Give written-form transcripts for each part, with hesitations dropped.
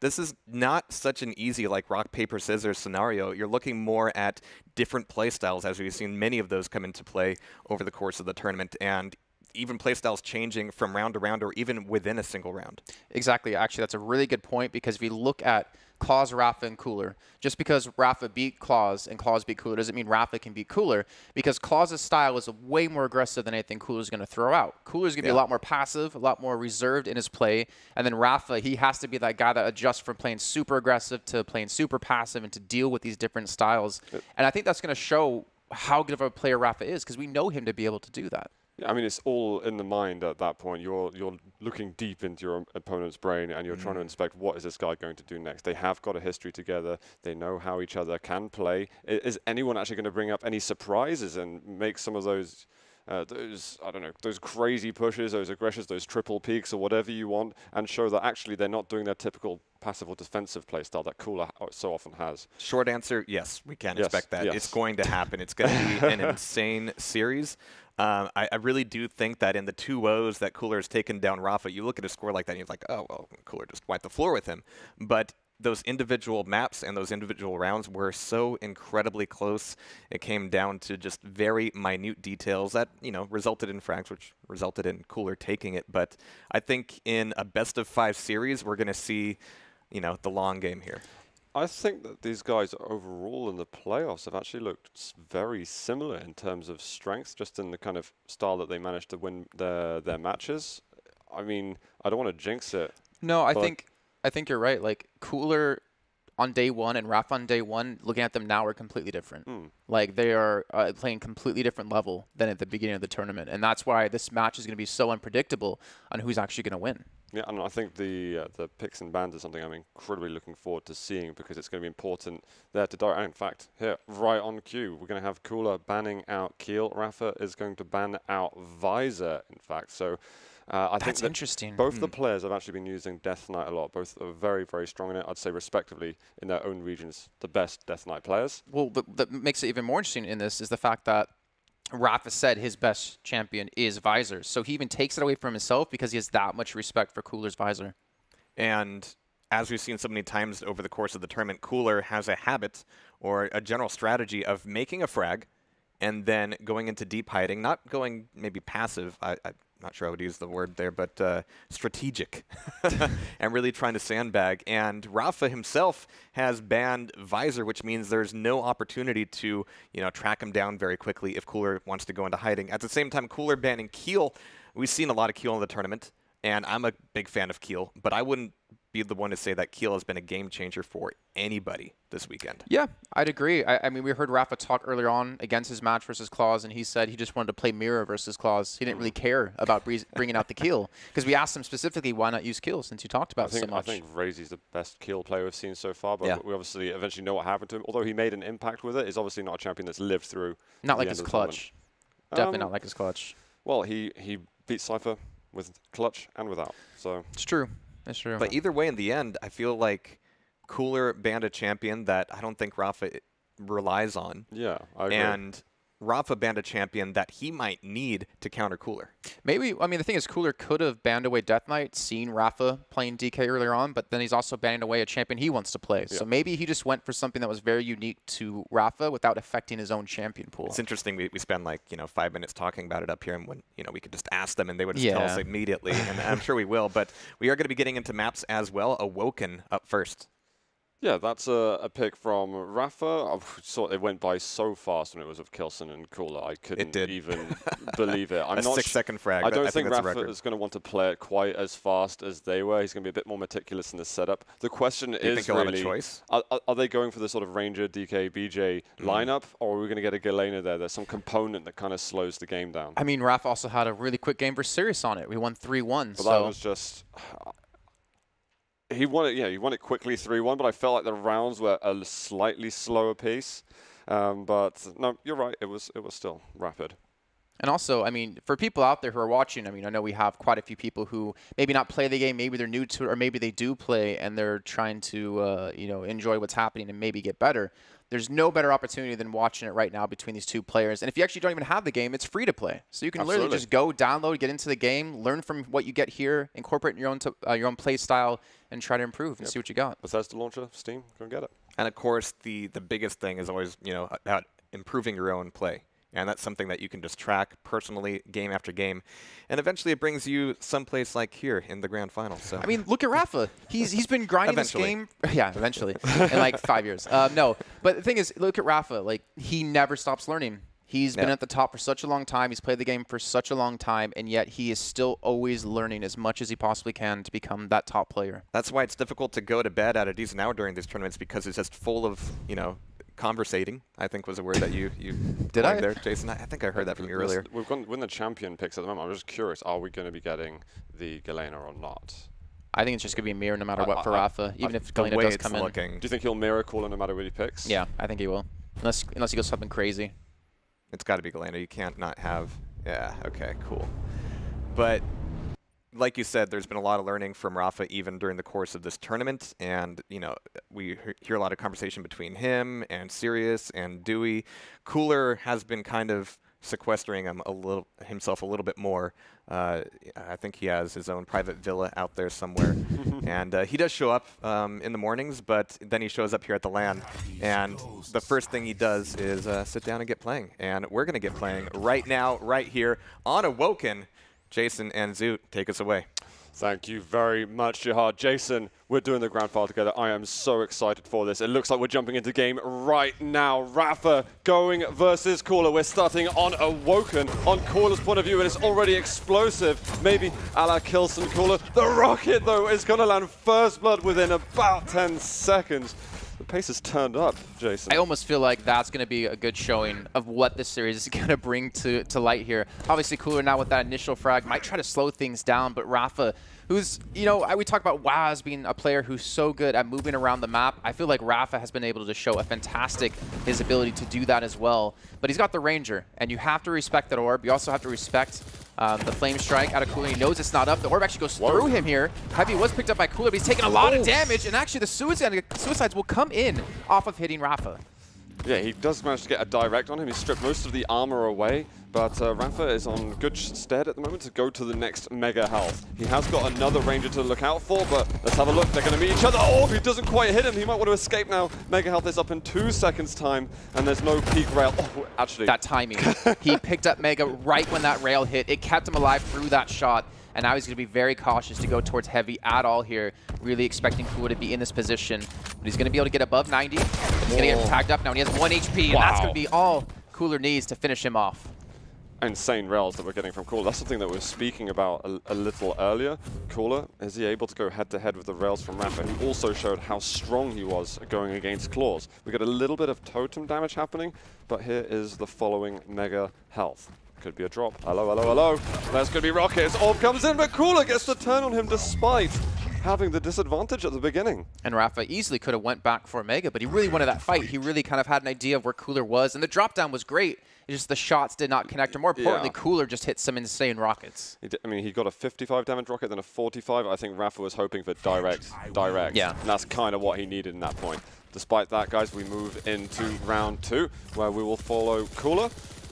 this is not such an easy like rock, paper, scissors scenario. You're looking more at different playstyles, as we've seen many of those come into play over the course of the tournament, and even playstyles changing from round to round or even within a single round. Exactly. Actually, that's a really good point, because if you look at Claus, Rapha, and Cooler, just because Rapha beat Claus and Claus beat Cooler doesn't mean Rapha can beat Cooler, because Claus's style is way more aggressive than anything Cooler's going to throw out. Cooler's going to be a lot more passive, a lot more reserved in his play, and then Rapha, he has to be that guy that adjusts from playing super aggressive to playing super passive and to deal with these different styles. And I think that's going to show how good of a player Rapha is, because we know him to be able to do that. I mean, it's all in the mind at that point. You're looking deep into your opponent's brain, and you're trying to inspect what is this guy going to do next. They have got a history together. They know how each other can play. Is anyone actually going to bring up any surprises and make some of those, I don't know, those crazy pushes, those aggressions, those triple peaks, or whatever you want, and show that actually they're not doing their typical passive or defensive play style that Cooler so often has? Short answer, yes, we can expect that. It's going to happen. It's going to be an insane series. I really do think that in the 2-0s that Cooler has taken down Rapha, you look at a score like that and you're like, oh, well, Cooler just wiped the floor with him. But those individual maps and those individual rounds were so incredibly close. It came down to just very minute details that, resulted in frags, which resulted in Cooler taking it. But I think in a best-of-5 series, we're going to see, the long game here. I think that these guys overall in the playoffs have actually looked very similar in terms of strength, just in the kind of style that they managed to win their matches. I mean, I don't want to jinx it. No, I think you're right. Like, Cooler on day one and Rapha on day one, looking at them now, are completely different. Like, they are playing completely different level than at the beginning of the tournament. And that's why this match is going to be so unpredictable on who's actually going to win. Yeah, and I think the picks and bans is something I'm incredibly looking forward to seeing, because it's going to be important there to direct. In fact, here, right on cue, we're going to have Cooler banning out Keel. Rapha is going to ban out Visor, in fact. So I think that interesting. Both the players have actually been using Death Knight a lot. Both are very, very strong in it. I'd say, respectively, in their own regions, the best Death Knight players. Well, that makes it even more interesting in this is the fact that Rapha said his best champion is Visor. So he even takes it away from himself because he has that much respect for Cooler's Visor. And as we've seen so many times over the course of the tournament, Cooler has a habit or a general strategy of making a frag and then going into deep hiding, not going maybe passive. I'm not sure I would use the word there, but strategic, and really trying to sandbag. And Rapha himself has banned Visor, which means there's no opportunity to, track him down very quickly if Cooler wants to go into hiding. At the same time, Cooler banning Keel. We've seen a lot of Keel in the tournament, and I'm a big fan of Keel, but I wouldn't be the one to say that Keel has been a game changer for anybody this weekend. Yeah, I'd agree. I mean, we heard Rapha talk earlier on against his match versus Claus, and he said he just wanted to play mirror versus Claus. He didn't really care about bringing out the Keel, because we asked him specifically, why not use Keel, since you talked about it so much. I think Razy's the best Keel player we've seen so far, but we obviously eventually know what happened to him. Although he made an impact with it, he's obviously not a champion that's lived through. Not like his clutch. Definitely not like his clutch. Well, he beat Cypher with clutch and without. So it's true. It's true. But either way, in the end, I feel like Cooler banned a champion that I don't think Rapha relies on. Yeah, I agree. And Rapha banned a champion that he might need to counter Cooler. Maybe, I mean, the thing is, Cooler could have banned away Death Knight, seen Rapha playing DK earlier on, but then he's also banning away a champion he wants to play. Yeah. So maybe he just went for something that was very unique to Rapha without affecting his own champion pool. It's interesting. We spend 5 minutes talking about it up here, and when we could just ask them and they would just tell us immediately, and I'm sure we will. But we are going to be getting into maps as well. Awoken up first. Yeah, that's a pick from Rapha. It went by so fast when it was of Kilson and Cooler. I couldn't even believe it. I'm a not 6-second frag. I don't think Rapha is going to want to play it quite as fast as they were. He's going to be a bit more meticulous in the setup. The question is, do you think he'll have a choice? Are they going for the sort of Ranger, DK, BJ lineup, or are we going to get a Galena there? There's some component that kind of slows the game down. I mean, Rapha also had a really quick game versus Sirius on it. We won 3-1. But that was just... He won it quickly 3-1, but I felt like the rounds were a slightly slower pace. But no, you're right. It was still rapid. And also, I mean, for people out there who are watching, I mean, I know we have quite a few people who maybe not play the game, maybe they're new to it, or maybe they do play and they're trying to, you know, enjoy what's happening and maybe get better. There's no better opportunity than watching it right now between these two players. And if you actually don't even have the game, it's free to play. So you can literally just go download, get into the game, learn from what you get here, incorporate your own play style, and try to improve and see what you got. Bethesda launcher, Steam, go and get it. And of course, the biggest thing is always, you know, about improving your own play. And that's something that you can just track personally, game after game. And eventually it brings you someplace like here in the grand final. So I mean, look at Rapha. He's been grinding this game. Yeah, eventually. In like 5 years. No, but the thing is, look at Rapha. Like, he never stops learning. He's been at the top for such a long time. He's played the game for such a long time, and yet he is still always learning as much as he possibly can to become that top player. That's why it's difficult to go to bed at a decent hour during these tournaments, because it's just full of, you know, conversating, I think was a word that you did I there, Jason. I think I heard that from you earlier. We've got when the champion picks at the moment. I'm just curious: are we going to be getting the Galena or not? I think it's just going to be a mirror no matter what for Rapha, even if Galena does come in. Do you think he'll mirror Cooler no matter what he picks? Yeah, I think he will, unless he goes something crazy. It's got to be Galena. You can't not have. Yeah. Okay. Cool. But like you said, there's been a lot of learning from Rapha even during the course of this tournament, and you know, we hear a lot of conversation between him and Sirius and Dewey. Cooler has been kind of sequestering himself a little bit more. I think he has his own private villa out there somewhere, and he does show up in the mornings, but then he shows up here at the LAN, and the first thing he does is sit down and get playing, and we're going to get playing right now, right here on Awoken. Jason and Zoot, take us away. Thank you very much, Jihad. Jason, we're doing the grand final together. I am so excited for this. It looks like we're jumping into game right now. Rapha going versus Cooler. We're starting on Awoken. On Cooler's point of view, it is already explosive. Maybe a la Kilson Cooler. The rocket, though, is going to land first blood within about 10 seconds. The pace has turned up, Jason. I almost feel like that's going to be a good showing of what this series is going to bring to light here. Obviously, Cooler now with that initial frag might try to slow things down, but Rapha, who's, you know, we talk about WoW as being a player who's so good at moving around the map. I feel like Rapha has been able to show his ability to do that as well. But he's got the Ranger, and you have to respect that orb. You also have to respect the Flame Strike out of Cooler. He knows it's not up. The orb actually goes through him here. Heavy was picked up by Cooler, but he's taking a lot of damage, and actually the suicides will come in off of hitting Rapha. Yeah, he does manage to get a direct on him. He's stripped most of the armor away, but Rapha is on good stead at the moment to go to the next mega health. He has got another Ranger to look out for, but let's have a look. They're going to meet each other. Oh, if he doesn't quite hit him, he might want to escape now. Mega health is up in 2 seconds time, and there's no peak rail. Oh, actually. That timing. He picked up Mega right when that rail hit. It kept him alive through that shot. And now he's going to be very cautious to go towards Heavy at all here, really expecting Cooler to be in this position. But he's going to be able to get above 90. He's going to get tagged up now, and he has 1 HP, and that's going to be all Cooler needs to finish him off. Insane rails that we're getting from Cooler. That's something that we were speaking about a little earlier. Cooler, is he able to go head-to-head with the rails from Rapha? He also showed how strong he was going against claws. We got a little bit of totem damage happening, but here is the following mega health. Could be a drop. Hello, hello, hello. That's going to be Rockets. Orb comes in, but Cooler gets the turn on him despite having the disadvantage at the beginning. And Rapha easily could have went back for Mega, but he really wanted that fight. He really kind of had an idea of where Cooler was, and the drop down was great. It's just the shots did not connect, or more importantly, Cooler just hit some insane rockets. I mean, he got a 55 damage rocket, then a 45. I think Rapha was hoping for direct. Yeah. And that's kind of what he needed in that point. Despite that, guys, we move into round 2, where we will follow Cooler.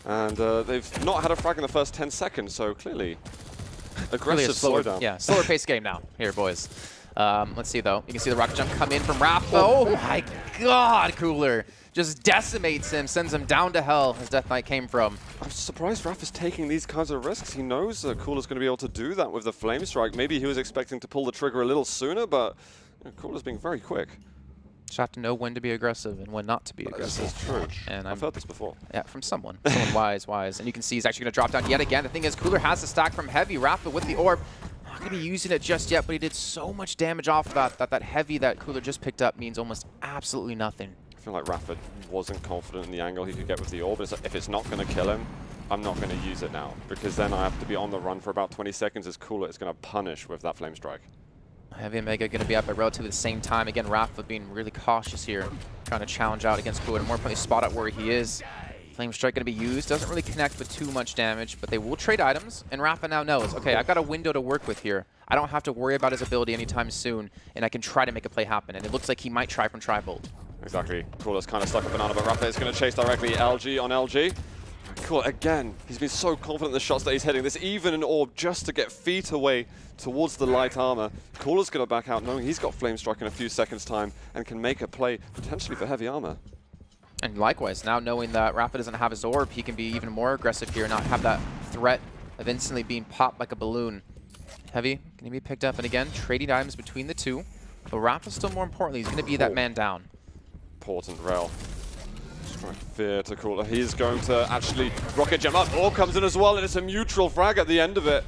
And they've not had a frag in the first 10 seconds, so clearly aggressive slowdown. Yeah, slower pace game now here, boys. Let's see, though. You can see the rocket jump come in from Rapha. Oh, my God, Cooler. Just decimates him, sends him down to hell, as Death Knight came from. I'm surprised Rapha's taking these kinds of risks. He knows Cooler's going to be able to do that with the Flame Strike. Maybe he was expecting to pull the trigger a little sooner, but Cooler's being very quick. Just have to know when to be aggressive and when not to be aggressive. This is true. And I've heard this before. Yeah, from someone. Someone wise. And you can see he's actually going to drop down yet again. The thing is, Cooler has the stack from Heavy. Rapha with the orb. Not going to be using it just yet, but he did so much damage off of that Heavy that Cooler just picked up means almost absolutely nothing. I feel like Rapha wasn't confident in the angle he could get with the orb. It's like, if it's not going to kill him, I'm not going to use it now, because then I have to be on the run for about 20 seconds as Cooler is going to punish with that Flame Strike. Heavy and Mega going to be up at relatively the same time. Again, Rapha being really cautious here, trying to challenge out against Cooler and more importantly spot out where he is. Flame Strike going to be used. Doesn't really connect with too much damage, but they will trade items. And Rapha now knows, okay, I've got a window to work with here. I don't have to worry about his ability anytime soon, and I can try to make a play happen. And it looks like he might try from Tri-Bolt. Exactly. Cooler's kind of stuck a banana, but Rapha is going to chase directly LG on LG. Cool, again, he's been so confident in the shots that he's hitting. This even an orb just to get feet away towards the light armor. Cooler's going to back out knowing he's got Flame Strike in a few seconds' time and can make a play potentially for heavy armor. And likewise, now knowing that Rapha doesn't have his orb, he can be even more aggressive here and not have that threat of instantly being popped like a balloon. Heavy, can he be picked up? And again, trading items between the two. But Rapha still more importantly, he's going to be that man down. Important rail. Strike fear to Cooler. He's going to actually rocket jump up. Orb comes in as well, and it's a mutual frag at the end of it.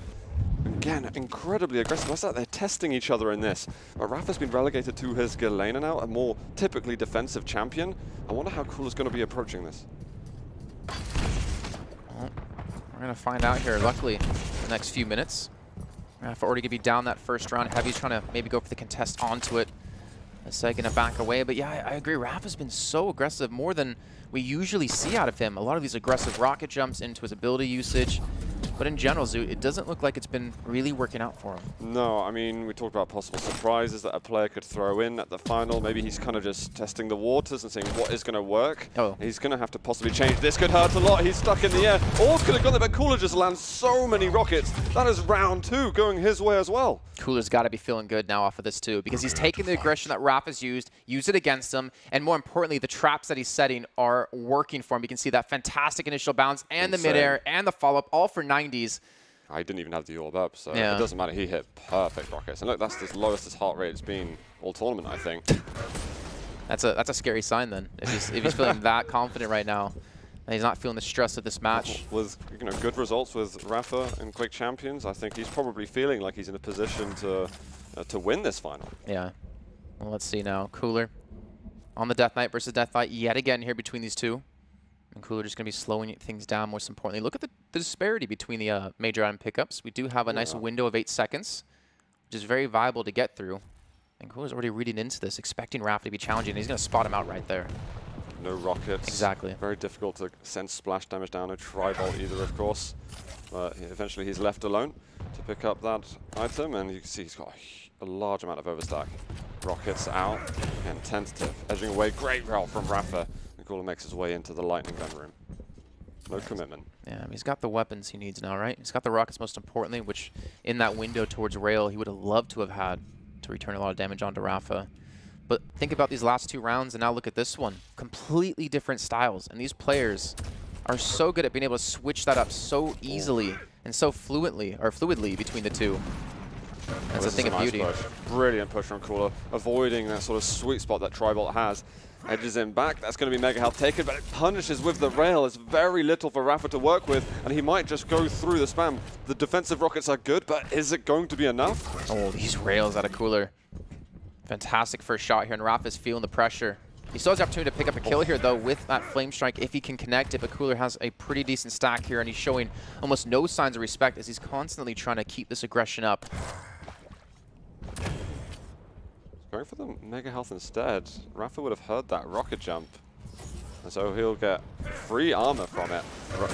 Again, incredibly aggressive. What's that? They're testing each other in this. But Rapha's been relegated to his Galena now, a more typically defensive champion. I wonder how Cooler's going to be approaching this. Well, we're going to find out here, luckily, in the next few minutes. Rapha already going to be down that first round. Heavy's trying to maybe go for the contest onto it. Asai going to back away. But yeah, I agree. Rapha's been so aggressive, more than we usually see out of him. A lot of these aggressive rocket jumps into his ability usage. But in general, Zoot, it doesn't look like it's been really working out for him. No, I mean, we talked about possible surprises that a player could throw in at the final. Maybe he's kind of just testing the waters and seeing what is going to work. Oh. He's going to have to possibly change. This could hurt a lot. He's stuck in the air. Orbs could have gone there, but Cooler just lands so many rockets. That is round 2 going his way as well. Cooler's got to be feeling good now off of this too, because he's taking the aggression that Rapha's used it against him, and more importantly, the traps that he's setting are working for him. You can see that fantastic initial bounce and the midair and the follow-up, all for 90s. I didn't even have the orb up, so yeah. It doesn't matter. He hit perfect rockets. And look, that's the lowest his heart rate has been all tournament, I think. That's a scary sign then, if he's feeling that confident right now. And he's not feeling the stress of this match. With good results with Rapha and Quake Champions, I think he's probably feeling like he's in a position to win this final. Yeah. Well, let's see now. Cooler on the Death Knight versus Death Fight yet again here between these two. And Cooler just going to be slowing things down, most importantly. Look at the disparity between the major item pickups. We do have a nice window of 8 seconds, which is very viable to get through. And Cooler's already reading into this, expecting Rapha to be challenging, and he's going to spot him out right there. No rockets. Exactly. Very difficult to send splash damage down. No Tri-Bolt either, of course. But eventually he's left alone to pick up that item, and you can see he's got a large amount of overstack. Rockets out, and tentative. Edging away, great rail from Rapha. And Cooler makes his way into the lightning gun room. No commitment. Yeah, I mean, he's got the weapons he needs now, right? He's got the rockets, most importantly, which in that window towards rail, he would have loved to have had to return a lot of damage onto Rapha. But think about these last 2 rounds, and now look at this one. Completely different styles, and these players are so good at being able to switch that up so easily and so fluidly between the two. That's a thing of beauty. Push. Brilliant push from Cooler, avoiding that sort of sweet spot that Tri-Bolt has. Edges him back. That's going to be mega health taken, but it punishes with the rail. It's very little for Rapha to work with, and he might just go through the spam. The defensive rockets are good, but is it going to be enough? Oh, these rails out of Cooler. Fantastic first shot here, and Rapha's feeling the pressure. He still has the opportunity to pick up a kill here, though, with that Flame Strike if he can connect it, but Cooler has a pretty decent stack here, and he's showing almost no signs of respect as he's constantly trying to keep this aggression up. Going for the mega health instead. Rapha would have heard that rocket jump, and so he'll get free armor from it.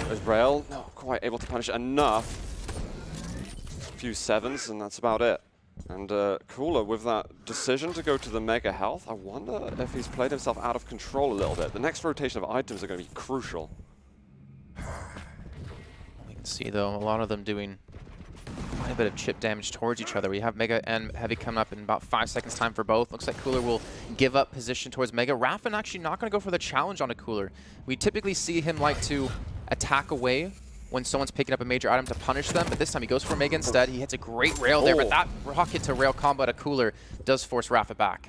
His rail, not quite able to punish enough. A few 7s, and that's about it. And Cooler, with that decision to go to the mega health, I wonder if he's played himself out of control a little bit. The next rotation of items are going to be crucial. We can see, though, a lot of them doing quite a bit of chip damage towards each other. We have Mega and Heavy coming up in about 5 seconds time for both. Looks like Cooler will give up position towards Mega. Rapha actually not going to go for the challenge on a Cooler. We typically see him like to attack away when someone's picking up a major item to punish them, but this time he goes for Mega instead. He hits a great rail there, but that rocket to rail combo to Cooler does force Rapha back.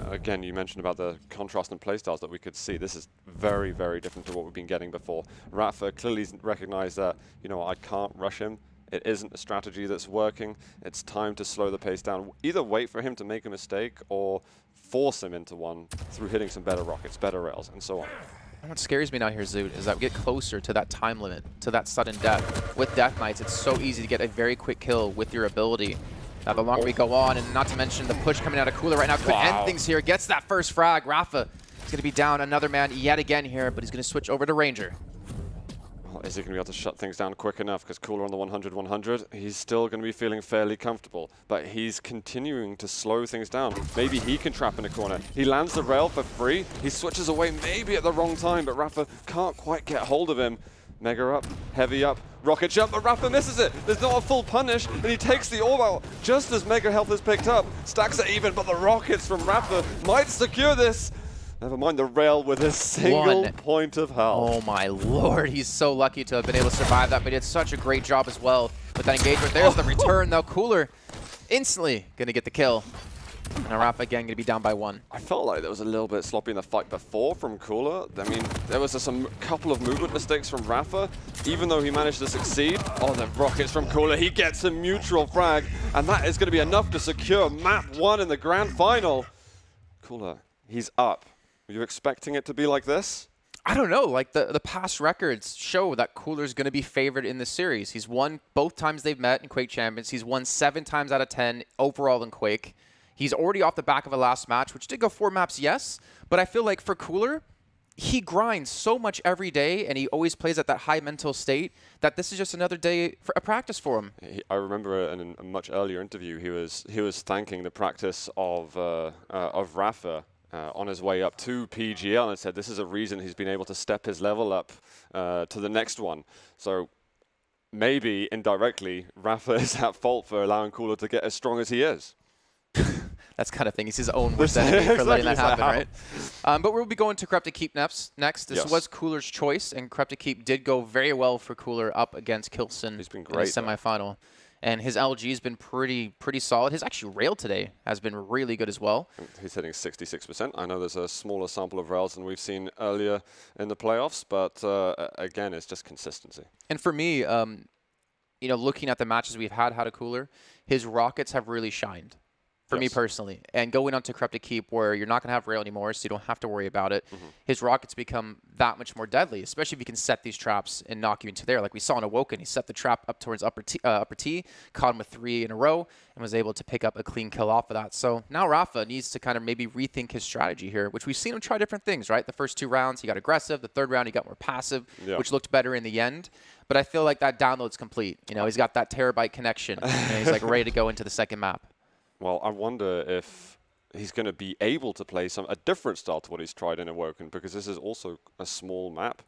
Again, you mentioned about the contrast in playstyles that we could see. This is very, very different to what we've been getting before. Rapha clearly recognized that, you know, I can't rush him. It isn't a strategy that's working. It's time to slow the pace down. Either wait for him to make a mistake or force him into one through hitting some better rockets, better rails, and so on. And what scares me now here, Zoot, is that we get closer to that time limit, to that sudden death. With Death Knights, it's so easy to get a very quick kill with your ability. The longer we go on, and not to mention the push coming out of Cooler right now could end things here. Gets that first frag. Rapha is going going to be down another man yet again here, but he's going to switch over to Ranger. Well, is he going to be able to shut things down quick enough? Because Cooler on the 100-100, he's still going to be feeling fairly comfortable, but he's continuing to slow things down. Maybe he can trap in a corner. He lands the rail for free. He switches away maybe at the wrong time, but Rapha can't quite get hold of him. Mega up, heavy up, rocket jump, but Rapha misses it. There's not a full punish, and he takes the orb out just as Mega Health is picked up. Stacks it even, but the rockets from Rapha might secure this. Never mind the rail with a single point of health. Oh my lord, he's so lucky to have been able to survive that, but he did such a great job as well with that engagement. There's the return, though. Cooler instantly going to get the kill. And Rapha again going to be down by 1. I felt like there was a little bit sloppy in the fight before from Cooler. I mean, there was some couple of movement mistakes from Rapha, even though he managed to succeed. Oh, the rockets from Cooler. He gets a mutual frag, and that is going to be enough to secure map 1 in the grand final. Cooler, he's up. Were you expecting it to be like this? I don't know. Like, the past records show that Cooler's going to be favored in the series. He's won both times they've met in Quake Champions. He's won 7 times out of 10 overall in Quake. He's already off the back of a last match, which did go 4 maps, yes. But I feel like for Cooler, he grinds so much every day, and he always plays at that high mental state, that this is just another day for a practice for him. I remember in a much earlier interview, he was thanking the practice of Rapha on his way up to PGL, and said this is a reason he's been able to step his level up to the next one. So maybe indirectly, Rapha is at fault for allowing Cooler to get as strong as he is. That's kind of thing. He's his own worst enemy for letting that happen, right? But we'll be going to Corrupted Keep next. This was Cooler's choice, and Corrupted Keep did go very well for Cooler up against Kilson He's been great, in the semifinal. And his LG has been pretty solid. His actually rail today has been really good as well. He's hitting 66%. I know there's a smaller sample of rails than we've seen earlier in the playoffs, but again, it's just consistency. And for me, you know, looking at the matches we've had a Cooler, his rockets have really shined. For me personally, and going on to Corrupted Keep where you're not going to have rail anymore, so you don't have to worry about it, his rockets become that much more deadly, especially if you can set these traps and knock you into there. Like we saw in Awoken, he set the trap up towards upper T, caught him with 3 in a row, and was able to pick up a clean kill off of that. So now Rapha needs to kind of maybe rethink his strategy here, which we've seen him try different things, right? The first 2 rounds, he got aggressive. The 3rd round, he got more passive, which looked better in the end. But I feel like that download's complete. You know, he's got that terabyte connection, and he's like ready to go into the second map. Well, I wonder if he's going to be able to play a different style to what he's tried in Awoken, because this is also a small map.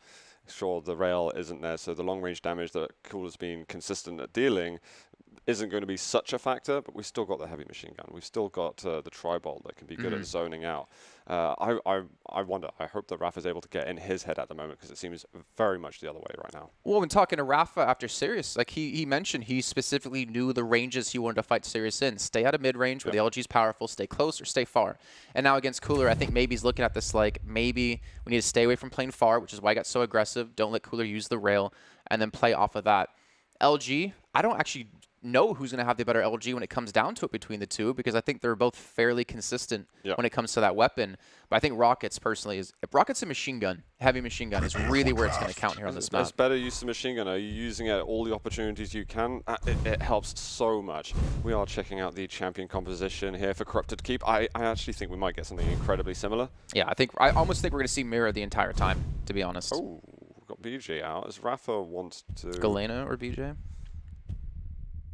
Sure, the rail isn't there, so the long-range damage that Cooler's been consistent at dealing isn't going to be such a factor, but we've still got the heavy machine gun. We've still got the Tribolt that can be good at zoning out. I wonder, I hope that Rapha's able to get in his head at the moment, because it seems very much the other way right now. Well, when talking to Rapha after Sirius, like he mentioned he specifically knew the ranges he wanted to fight Sirius in. Stay out of mid-range where the LG's powerful, stay close or stay far. And now against Cooler, I think maybe he's looking at this like, maybe we need to stay away from playing far, which is why I got so aggressive. Don't let Cooler use the rail, and then play off of that. LG, I don't actually know who's going to have the better LG when it comes down to it between the two, because I think they're both fairly consistent when it comes to that weapon. But I think Rockets personally is, if Rockets and machine gun, heavy machine gun is really where it's going to count here on this map. It's better use the machine gun. Are you using it at all the opportunities you can? It helps so much. We are checking out the champion composition here for Corrupted Keep. I actually think we might get something incredibly similar. Yeah, I almost think we're going to see Mirror the entire time, to be honest. Oh, we've got BJ out. As Rapha wants to... Galena or BJ?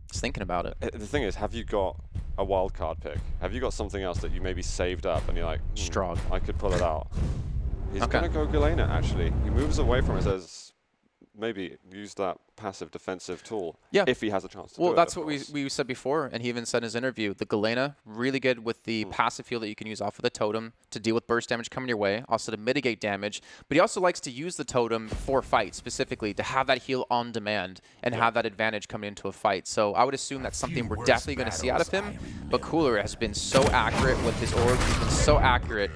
Just thinking about it. The thing is, have you got a wild card pick? Have you got something else that you maybe saved up and you're like, Strong. I could pull it out? He's going to go Galena, actually. He moves away from it, says maybe use that passive defensive tool if he has a chance to do it. Well, that's what we said before, and he even said in his interview, the Galena, really good with the passive heal that you can use off of the totem to deal with burst damage coming your way, also to mitigate damage, but he also likes to use the totem for fight, specifically to have that heal on demand and have that advantage coming into a fight. So I would assume that's something we're definitely going to see out of him, but Cooler has been so accurate with his orb, he's been so accurate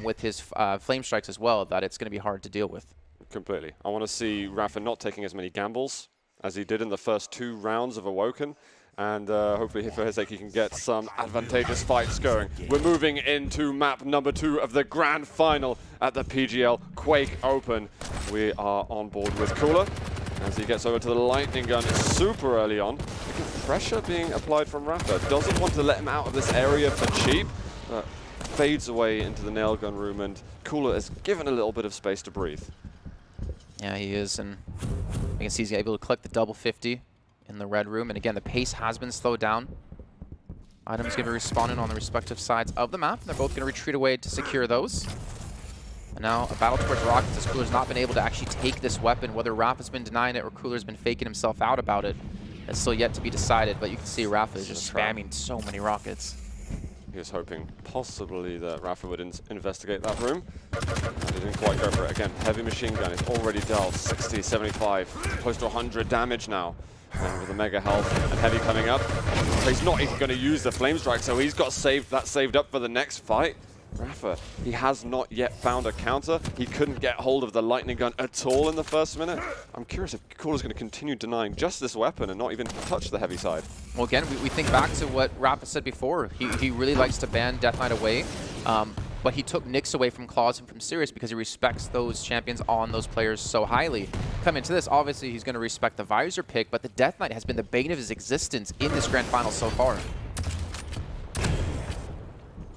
with his flame strikes as well, that it's going to be hard to deal with. Completely. I want to see Rapha not taking as many gambles as he did in the first 2 rounds of Awoken, and hopefully for his sake he can get some advantageous fights going. We're moving into map number 2 of the grand final at the PGL Quake Open. We are on board with Cooler as he gets over to the lightning gun super early on. Look at pressure being applied from Rapha. Doesn't want to let him out of this area for cheap, but fades away into the nail gun room, and Cooler is given a little bit of space to breathe. Yeah, he is, and you can see he's able to collect the double 50 in the red room, and again, the pace has been slowed down. Items going to be respawning on the respective sides of the map, and they're both going to retreat away to secure those. And now a battle towards rockets, as Cooler's not been able to actually take this weapon, whether Rapha's been denying it or Cooler's been faking himself out about it. It's still yet to be decided, but you can see Rapha is just spamming so many rockets. He was hoping possibly that Rapha would investigate that room. He didn't quite go for it. Again, heavy machine gun is already dealt 60, 75, close to 100 damage now. And with the mega health and heavy coming up, so he's not even going to use the flame strike, so he's got that saved up for the next fight. Rapha, he has not yet found a counter. He couldn't get hold of the lightning gun at all in the first minute. I'm curious if Cooler's going to continue denying just this weapon and not even touch the heavy side. Well, again, we think back to what Rapha said before. He really likes to ban Death Knight away, but he took Nyx away from Claws and from Sirius because he respects those champions on those players so highly. Coming into this, obviously he's going to respect the Visor pick, but the Death Knight has been the bane of his existence in this grand final so far.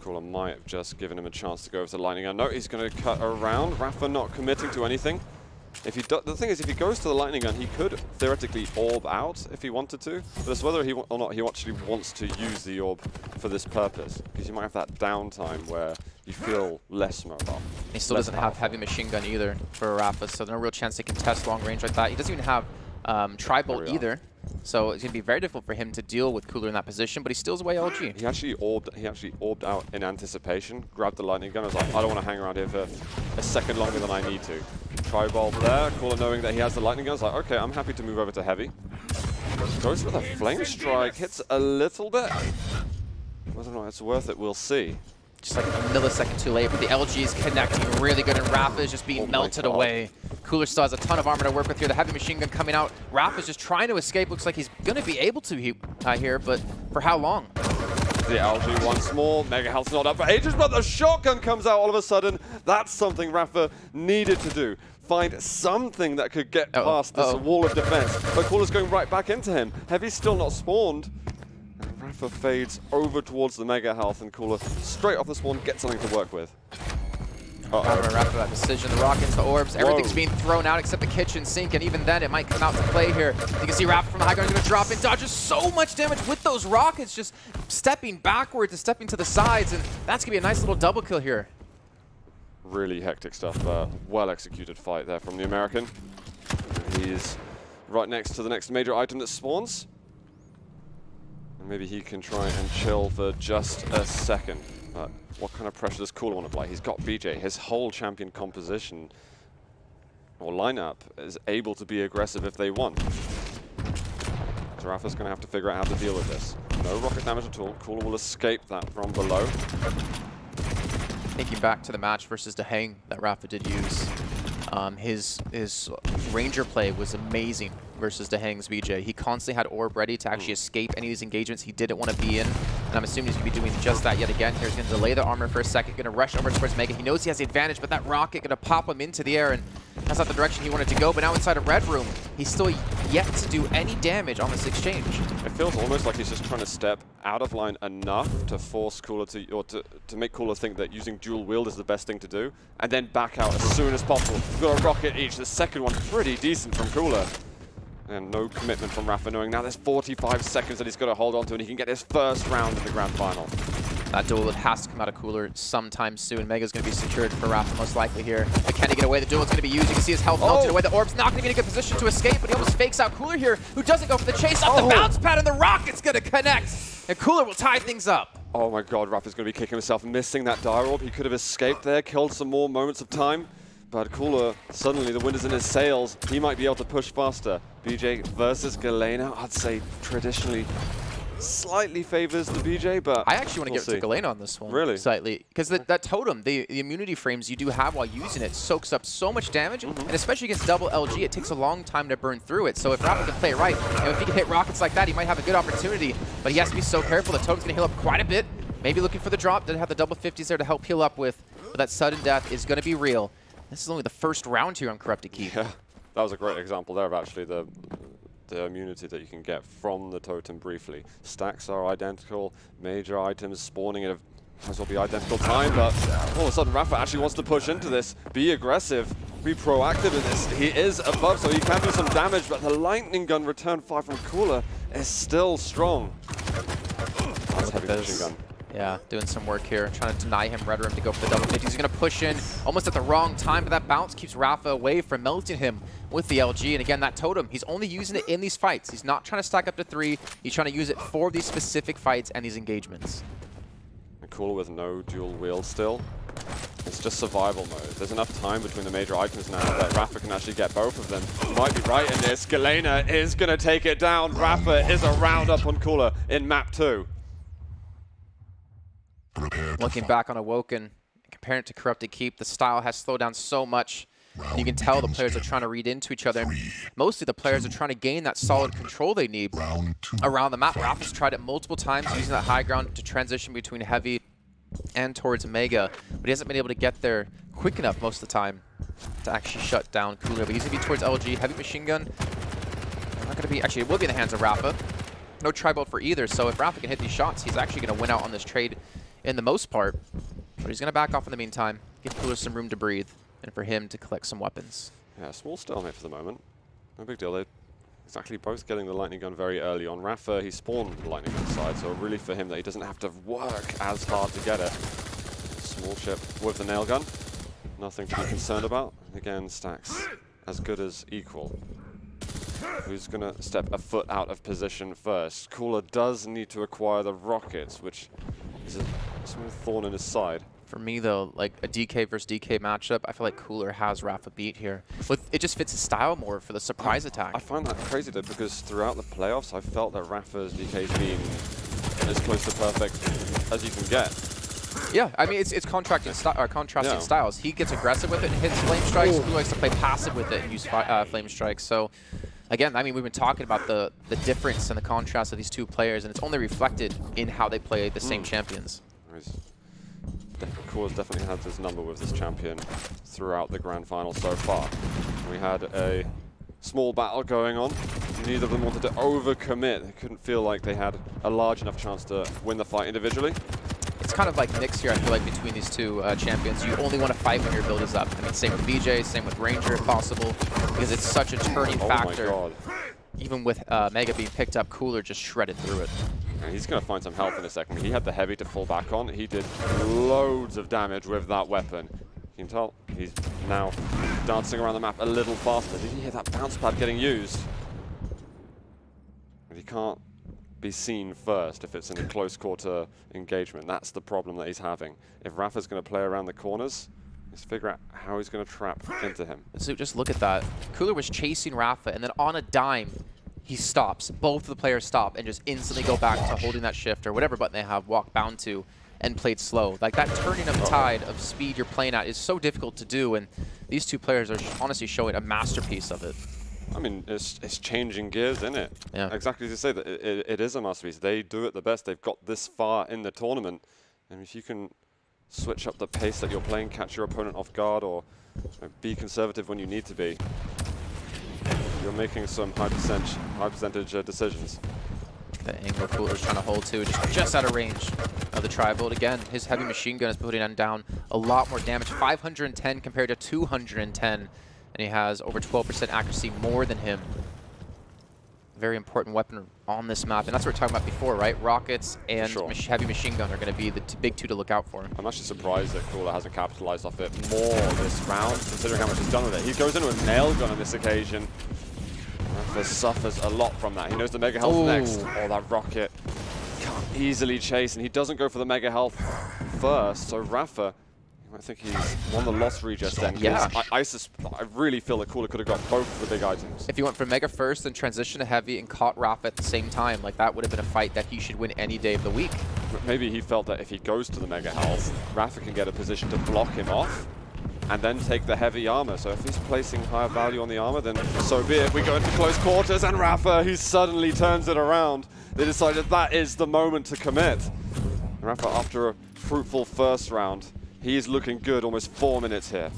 Cooler might have just given him a chance to go with the lightning gun. No, he's going to cut around. Rapha not committing to anything. If he the thing is, if he goes to the lightning gun, he could theoretically orb out if he wanted to. But it's whether or not he actually wants to use the orb for this purpose, because you might have that downtime where you feel less mobile. He still doesn't have heavy machine gun either for Rapha, so no real chance he can test long range like that. He doesn't even have Tri-Bolt either. So it's going to be very difficult for him to deal with Cooler in that position, but he steals away LG. He actually orbed out in anticipation, grabbed the lightning gun. I was like, I don't want to hang around here for a second longer than I need to. Tri-Bolt there, Cooler knowing that he has the lightning gun. I was like, okay, I'm happy to move over to heavy. Goes with a flame strike, hits a little bit. Whether or not it's worth it, we'll see. Just like a millisecond too late, but the LG is connecting really good, and Rapha is just being melted away. Cooler still has a ton of armor to work with here. The heavy machine gun coming out. Rapha is just trying to escape. Looks like he's going to be able to here, but for how long? The LG once more. Mega health's not up for ages, but the shotgun comes out all of a sudden. That's something Rapha needed to do. Find something that could get past this wall of defense. But Cooler's going right back into him. Heavy's still not spawned. And Rapha fades over towards the mega health, and Cooler straight off the spawn gets something to work with. Rapha, that decision, the rockets, the orbs, everything's being thrown out except the kitchen sink, and even then it might come out to play here. You can see Rapha from the high ground is going to drop in, dodges so much damage with those rockets, just stepping backwards and stepping to the sides, and that's going to be a nice little double kill here. Really hectic stuff. Well executed fight there from the American. He's right next to the next major item that spawns. And maybe he can try and chill for just a second. But what kind of pressure does Cooler want to apply? He's got BJ. His whole champion composition or lineup is able to be aggressive if they want. So Rapha's going to have to figure out how to deal with this. No rocket damage at all. Cooler will escape that from below. Thinking back to the match versus Deheng that Rapha did use, his Ranger play was amazing versus Deheng's BJ. He constantly had orb ready to actually escape any of these engagements he didn't want to be in, and I'm assuming he's going to be doing just that yet again. Here he's going to delay the armor for a second, going to rush over towards Mega. He knows he has the advantage, but that rocket going to pop him into the air, and that's not the direction he wanted to go. But now inside a red room, he's still yet to do any damage on this exchange. It feels almost like he's just trying to step out of line enough to force Cooler to make Cooler think that using dual wield is the best thing to do, and then back out as soon as possible. We've got a rocket each. The second one pretty decent from Cooler. And no commitment from Rapha, knowing now there's 45 seconds that he's got to hold on to, and he can get his first round in the grand final. That duel has to come out of Cooler sometime soon. Mega's going to be secured for Rapha most likely here. But can he get away? The duel is going to be used. You can see his health melted away. The orb's not going to be in a good position to escape, but he almost fakes out Cooler here, who doesn't go for the chase off the bounce pad, and the rocket's going to connect. And Cooler will tie things up. Oh my god, Rapha's going to be kicking himself, missing that dire orb. He could have escaped there, killed some more moments of time. But Cooler, suddenly the wind is in his sails. He might be able to push faster. BJ versus Galena, I'd say traditionally slightly favors the BJ, but I actually want to give it to Galena on this one. Really? Slightly. Because that totem, the immunity frames you do have while using it, soaks up so much damage, and especially against double LG, it takes a long time to burn through it. So if Rapha can play it right, if he can hit rockets like that, he might have a good opportunity. But he has to be so careful. The totem's going to heal up quite a bit. Maybe looking for the drop. Doesn't have the double 50s there to help heal up with. But that sudden death is going to be real. This is only the first round here on Corrupted Keep. Yeah, that was a great example there of actually the immunity that you can get from the totem briefly. Stacks are identical, major items spawning at a Might as well be identical time, but all of a sudden Rapha actually wants to push into this, be aggressive, be proactive in this. He is above, so he can do some damage, but the lightning gun return fire from Cooler is still strong. That's heavy machine gun. Yeah, doing some work here, trying to deny him Red Room to go for the double 50. He's going to push in almost at the wrong time, but that bounce keeps Rapha away from melting him with the LG. And again, that totem, he's only using it in these fights. He's not trying to stack up to 3. He's trying to use it for these specific fights and these engagements. And Cooler with no dual wield still. It's just survival mode. There's enough time between the major items now that Rapha can actually get both of them. He might be right in this. Galena is going to take it down. Rapha is a round up on Cooler in map 2. Looking back on Awoken, comparing it to Corrupted Keep, the style has slowed down so much. You can tell the players are trying to read into each other. Mostly the players are trying to gain that solid control they need around the map. Rapha's tried it multiple times, using that high ground to transition between heavy and towards Mega, but he hasn't been able to get there quick enough most of the time to actually shut down Cooler. But he's going to be towards LG. Heavy machine gun. Not going to be, actually, it will be in the hands of Rapha. No tri-bolt for either, so if Rapha can hit these shots, he's actually going to win out on this trade in the most part. But he's going to back off in the meantime, give Cooler some room to breathe, and for him to collect some weapons. Yeah, small stalemate for the moment. No big deal. They're exactly both getting the lightning gun very early on. Rapha, he spawned the lightning gun side, so really for him that he doesn't have to work as hard to get it. Small ship with the nail gun. Nothing to be concerned about. Again, stacks as good as equal. Who's going to step a foot out of position first? Cooler does need to acquire the rockets, which is a small thorn in his side. For me, though, like a DK versus DK matchup, I feel like Cooler has Rapha beat here. But it just fits his style more for the surprise attack. I find that crazy, though, because throughout the playoffs, I felt that Rapha's DK's been as close to perfect as you can get. Yeah, I mean, it's contrasting styles. He gets aggressive with it and hits flame strikes. Cooler likes to play passive with it and use flame strikes. So, again, I mean, we've been talking about the difference and the contrast of these two players, and it's only reflected in how they play the same champions. Cooler's definitely had his number with this champion throughout the grand final so far. We had a small battle going on. Neither of them wanted to overcommit. They couldn't feel like they had a large enough chance to win the fight individually. It's kind of like mix here, I feel like, between these two champions. You only want to fight when your build is up. I mean, same with BJ, same with Ranger if possible, because it's such a turning factor. Oh my God. Even with Mega being picked up, Cooler just shredded through it. And he's going to find some help in a second. He had the heavy to fall back on. He did loads of damage with that weapon. You can tell he's now dancing around the map a little faster. Did you hear that bounce pad getting used? But he can't be seen first if it's in a close quarter engagement. That's the problem that he's having. If Rapha's going to play around the corners, let's figure out how he's going to trap into him. So just look at that. Cooler was chasing Rapha, and then on a dime, he stops. Both of the players stop and just instantly go back to holding that shift or whatever button they have, walk bound to, and played slow. Like that turning of tide of speed you're playing at is so difficult to do, and these two players are honestly showing a masterpiece of it. I mean, it's changing gears, isn't it? Yeah. Exactly as you say, that it is a masterpiece. They do it the best. They've got this far in the tournament. And if you can switch up the pace that you're playing, catch your opponent off guard, or be conservative when you need to be, you're making some high percentage decisions. The angle Cooler's trying to hold to, just out of range of the tri-bolt. Again, his heavy machine gun is putting down a lot more damage. 510 compared to 210. And he has over 12% accuracy more than him. Very important weapon on this map. And that's what we were talking about before, right? Rockets and heavy machine gun are going to be the big two to look out for. I'm actually surprised that Cooler hasn't capitalized off it more this round, considering how much he's done with it. He goes into a nail gun on this occasion. Rapha suffers a lot from that. He knows the Mega Health next. Oh, that rocket can't easily chase, and he doesn't go for the Mega Health first. So Rapha, I think he's won the loss regest then. Yeah. I really feel that Cooler could have got both of the big items. If he went for Mega first and transition to Heavy and caught Rapha at the same time, like that would have been a fight that he should win any day of the week. Maybe he felt that if he goes to the Mega Health, Rapha can get a position to block him off and then take the heavy armor. So if he's placing higher value on the armor, then so be it. We go into close quarters, and Rapha, he suddenly turns it around. They decided that is the moment to commit. Rapha, after a fruitful first round, he is looking good, almost 4 minutes here.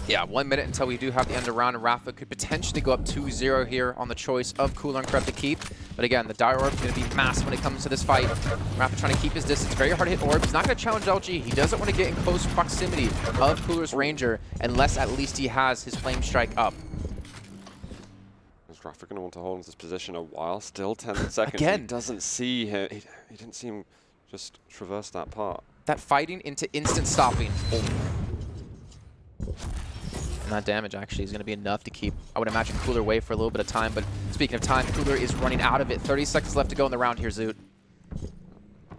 Yeah, 1 minute until we do have the end of round, and Rapha could potentially go up 2-0 here on the choice of Cooler and Kreb to keep. But again, the Dire Orb is going to be massive when it comes to this fight. Rapha trying to keep his distance. Very hard to hit Orb. He's not going to challenge LG. He doesn't want to get in close proximity of Cooler's Ranger unless at least he has his Flame Strike up. Is Rapha going to want to hold in this position a while? Still 10 seconds. Again. He doesn't see him. He didn't see him just traverse that part. That fighting into instant stopping. Oh. And that damage actually is going to be enough to keep, I would imagine, Cooler away for a little bit of time. But speaking of time, Cooler is running out of it. 30 seconds left to go in the round here, Zoot.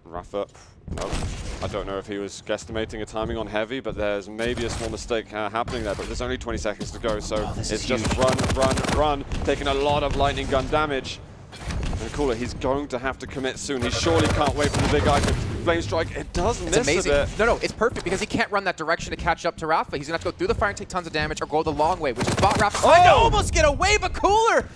Rapha, no. I don't know if he was guesstimating a timing on heavy, but there's maybe a small mistake happening there. But there's only 20 seconds to go, so it's just run, taking a lot of lightning gun damage. And Cooler, he's going to have to commit soon. He surely can't wait for the big item. Flame Strike, it does miss amazing. a bit. No, it's perfect because he can't run that direction to catch up to Rapha. He's going to have to go through the fire and take tons of damage or go the long way, which is bot Rapha trying to almost get away, but Cooler,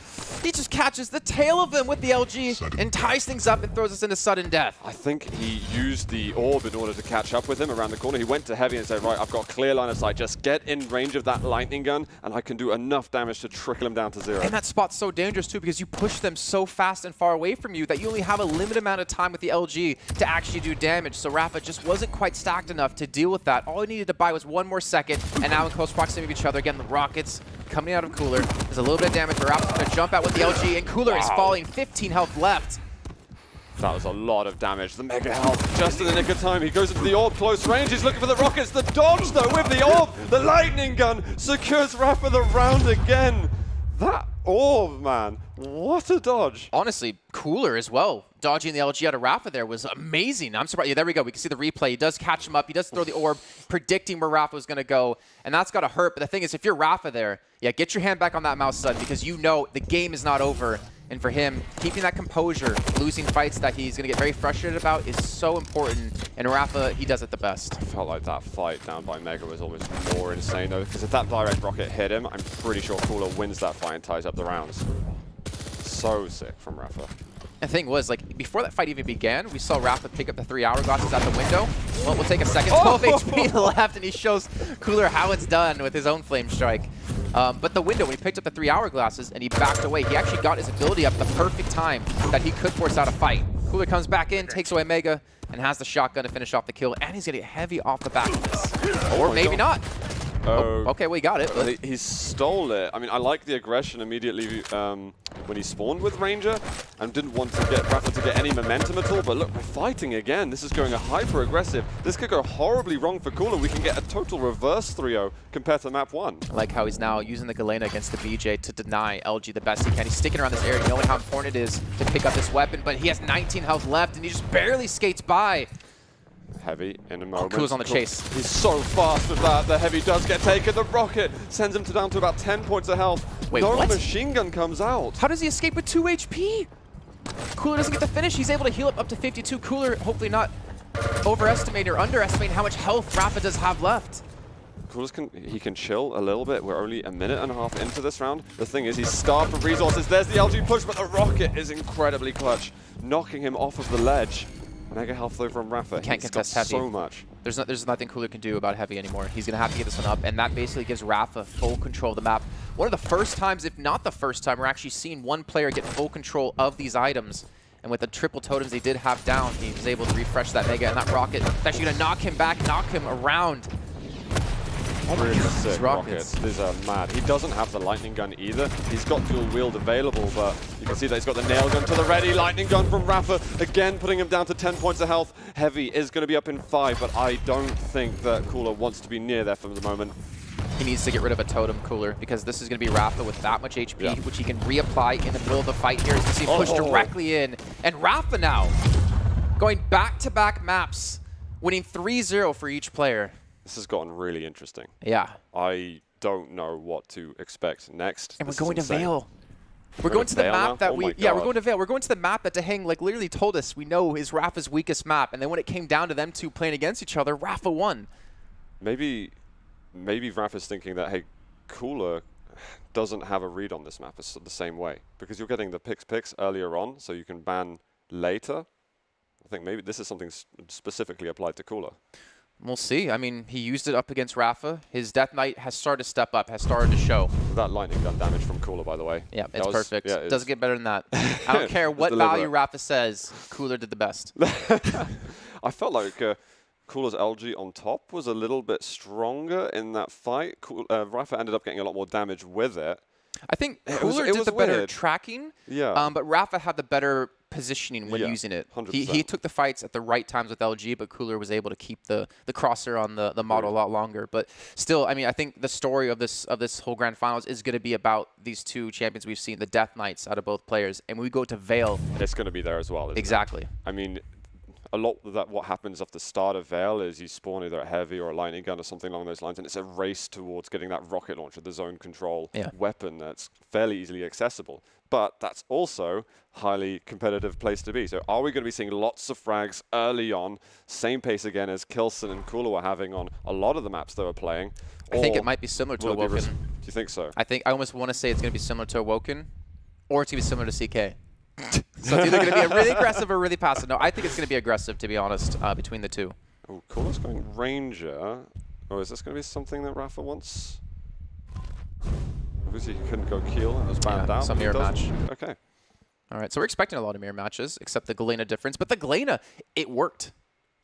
he just catches the tail of him with the LG and ties things up and throws us into sudden death. I think he used the orb in order to catch up with him around the corner. He went to heavy and said, right, I've got clear line of sight. Just get in range of that lightning gun and I can do enough damage to trickle him down to 0. And that spot's so dangerous too because you push them so fast and far away from you that you only have a limited amount of time with the LG to actually do damage. So Rapha just wasn't quite stacked enough to deal with that. All he needed to buy was 1 more second, and now in close proximity of each other. Again, the rockets coming out of Cooler. There's a little bit of damage, but Rapha's going to jump out with the LG, and Cooler is falling. 15 health left. That was a lot of damage. The mega health just in the nick of time. He goes into the orb, close range. He's looking for the rockets. The dodge, though, with the orb. The lightning gun secures Rapha the round again. That orb, man. What a dodge. Honestly, Cooler as well. Dodging the LG out of Rapha there was amazing. I'm surprised. Yeah, there we go. We can see the replay. He does catch him up. He does throw the orb, predicting where Rapha was going to go. And that's got to hurt. But the thing is, if you're Rapha there, yeah, get your hand back on that mouse, son, because you know the game is not over. And for him, keeping that composure, losing fights that he's going to get very frustrated about is so important. And Rapha, he does it the best. I felt like that fight down by Mega was almost more insane, though, because if that direct rocket hit him, I'm pretty sure Cooler wins that fight and ties up the rounds. So sick from Rapha. The thing was, like, before that fight even began, we saw Rapha pick up the 3 hourglasses out the window. Well, we'll take a second. 12 HP left, and he shows Cooler how it's done with his own Flame Strike. But the window, when he picked up the 3 hourglasses and he backed away, he actually got his ability up at the perfect time that he could force out a fight. Cooler comes back in, takes away Mega, and has the shotgun to finish off the kill. And he's going to get heavy off the back of this. Or maybe not. Oh, okay, we got it. But he stole it. I mean, I like the aggression immediately when he spawned with Ranger and didn't want to get Rapha to get any momentum at all. But look, we're fighting again. This is going a hyper-aggressive. This could go horribly wrong for Cooler. We can get a total reverse 3-0 compared to map 1. I like how he's now using the Galena against the BJ to deny LG the best he can. He's sticking around this area, knowing how important it is to pick up this weapon. But he has 19 health left, and he just barely skates by. Heavy in a moment. Cooler's on the chase. He's so fast with that. The heavy does get taken. The rocket sends him down to about 10 points of health. Wait, no what? machine gun comes out. How does he escape with 2 HP? Cooler doesn't get the finish. He's able to heal up to 52. Cooler hopefully not overestimating or underestimating how much health Rapha does have left. Cooler he can chill a little bit. We're only a minute and a half into this round. The thing is, he's starved for resources. There's the LG push, but the rocket is incredibly clutch, knocking him off of the ledge. Mega health though from Rapha. Can't contest heavy. So much. There's nothing Cooler can do about heavy anymore. He's going to have to get this one up, and that basically gives Rapha full control of the map. One of the first times, if not the first time, we're actually seeing one player get full control of these items. And with the triple totems they did have down, he was able to refresh that Mega, and that rocket is actually going to knock him back, knock him around. Oh my really God, sick these rockets. These are mad. He doesn't have the lightning gun either. He's got dual wield available, but you can see that he's got the nail gun to the ready. Lightning gun from Rapha, again putting him down to 10 points of health. Heavy is going to be up in 5, but I don't think that Cooler wants to be near there for the moment. He needs to get rid of a totem, Cooler, because this is going to be Rapha with that much HP, which he can reapply in the middle of the fight here. As you see him push directly in. And Rapha now going back-to-back maps, winning 3-0 for each player. This has gotten really interesting. Yeah. I don't know what to expect next. And we're going to Vale. We're going to the map that we're going to Vale. We're going to the map that Deheng like literally told us we know is Rapha's weakest map. And then when it came down to them two playing against each other, Rapha won. Maybe Rapha's thinking that, hey, Cooler doesn't have a read on this map the same way. Because you're getting the picks earlier on, so you can ban later. I think maybe this is something specifically applied to Cooler. We'll see. I mean, he used it up against Rapha. His Death Knight has started to step up, has started to show. That lightning gun damage from Cooler, by the way. Yeah, it's perfect. Yeah, Doesn't get better than that. I don't care what value Rapha says. Cooler did the best. I felt like Cooler's LG on top was a little bit stronger in that fight. Rapha ended up getting a lot more damage with it. I think Cooler did the better tracking, yeah. But Rapha had the better positioning when using it. 100%. He took the fights at the right times with LG, but Cooler was able to keep the crosser on the model a lot longer. But still, I mean, I think the story of this whole Grand Finals is going to be about these two champions we've seen, the Death Knights out of both players. And when we go to Vale, it's going to be there as well. Exactly. I mean, a lot of that, what happens off the start of Vale is you spawn either a heavy or a lightning gun or something along those lines, and it's a race towards getting that rocket launcher, the zone control weapon that's fairly easily accessible. But that's also highly competitive place to be. So are we going to be seeing lots of frags early on, same pace again as Kilson and Cooler were having on a lot of the maps they were playing? I think it might be similar to Awoken. Do you think so? I almost want to say it's going to be similar to Awoken, or it's going to be similar to CK. So it's either going to be a really aggressive or really passive. No, I think it's going to be aggressive, to be honest, between the two. Oh, Cooler's going Ranger. Oh, is this going to be something that Rapha wants? Obviously, he couldn't go Keel and was banned out. Some mirror match. Okay. All right, so we're expecting a lot of mirror matches, except the Galena difference. But the Galena, it worked.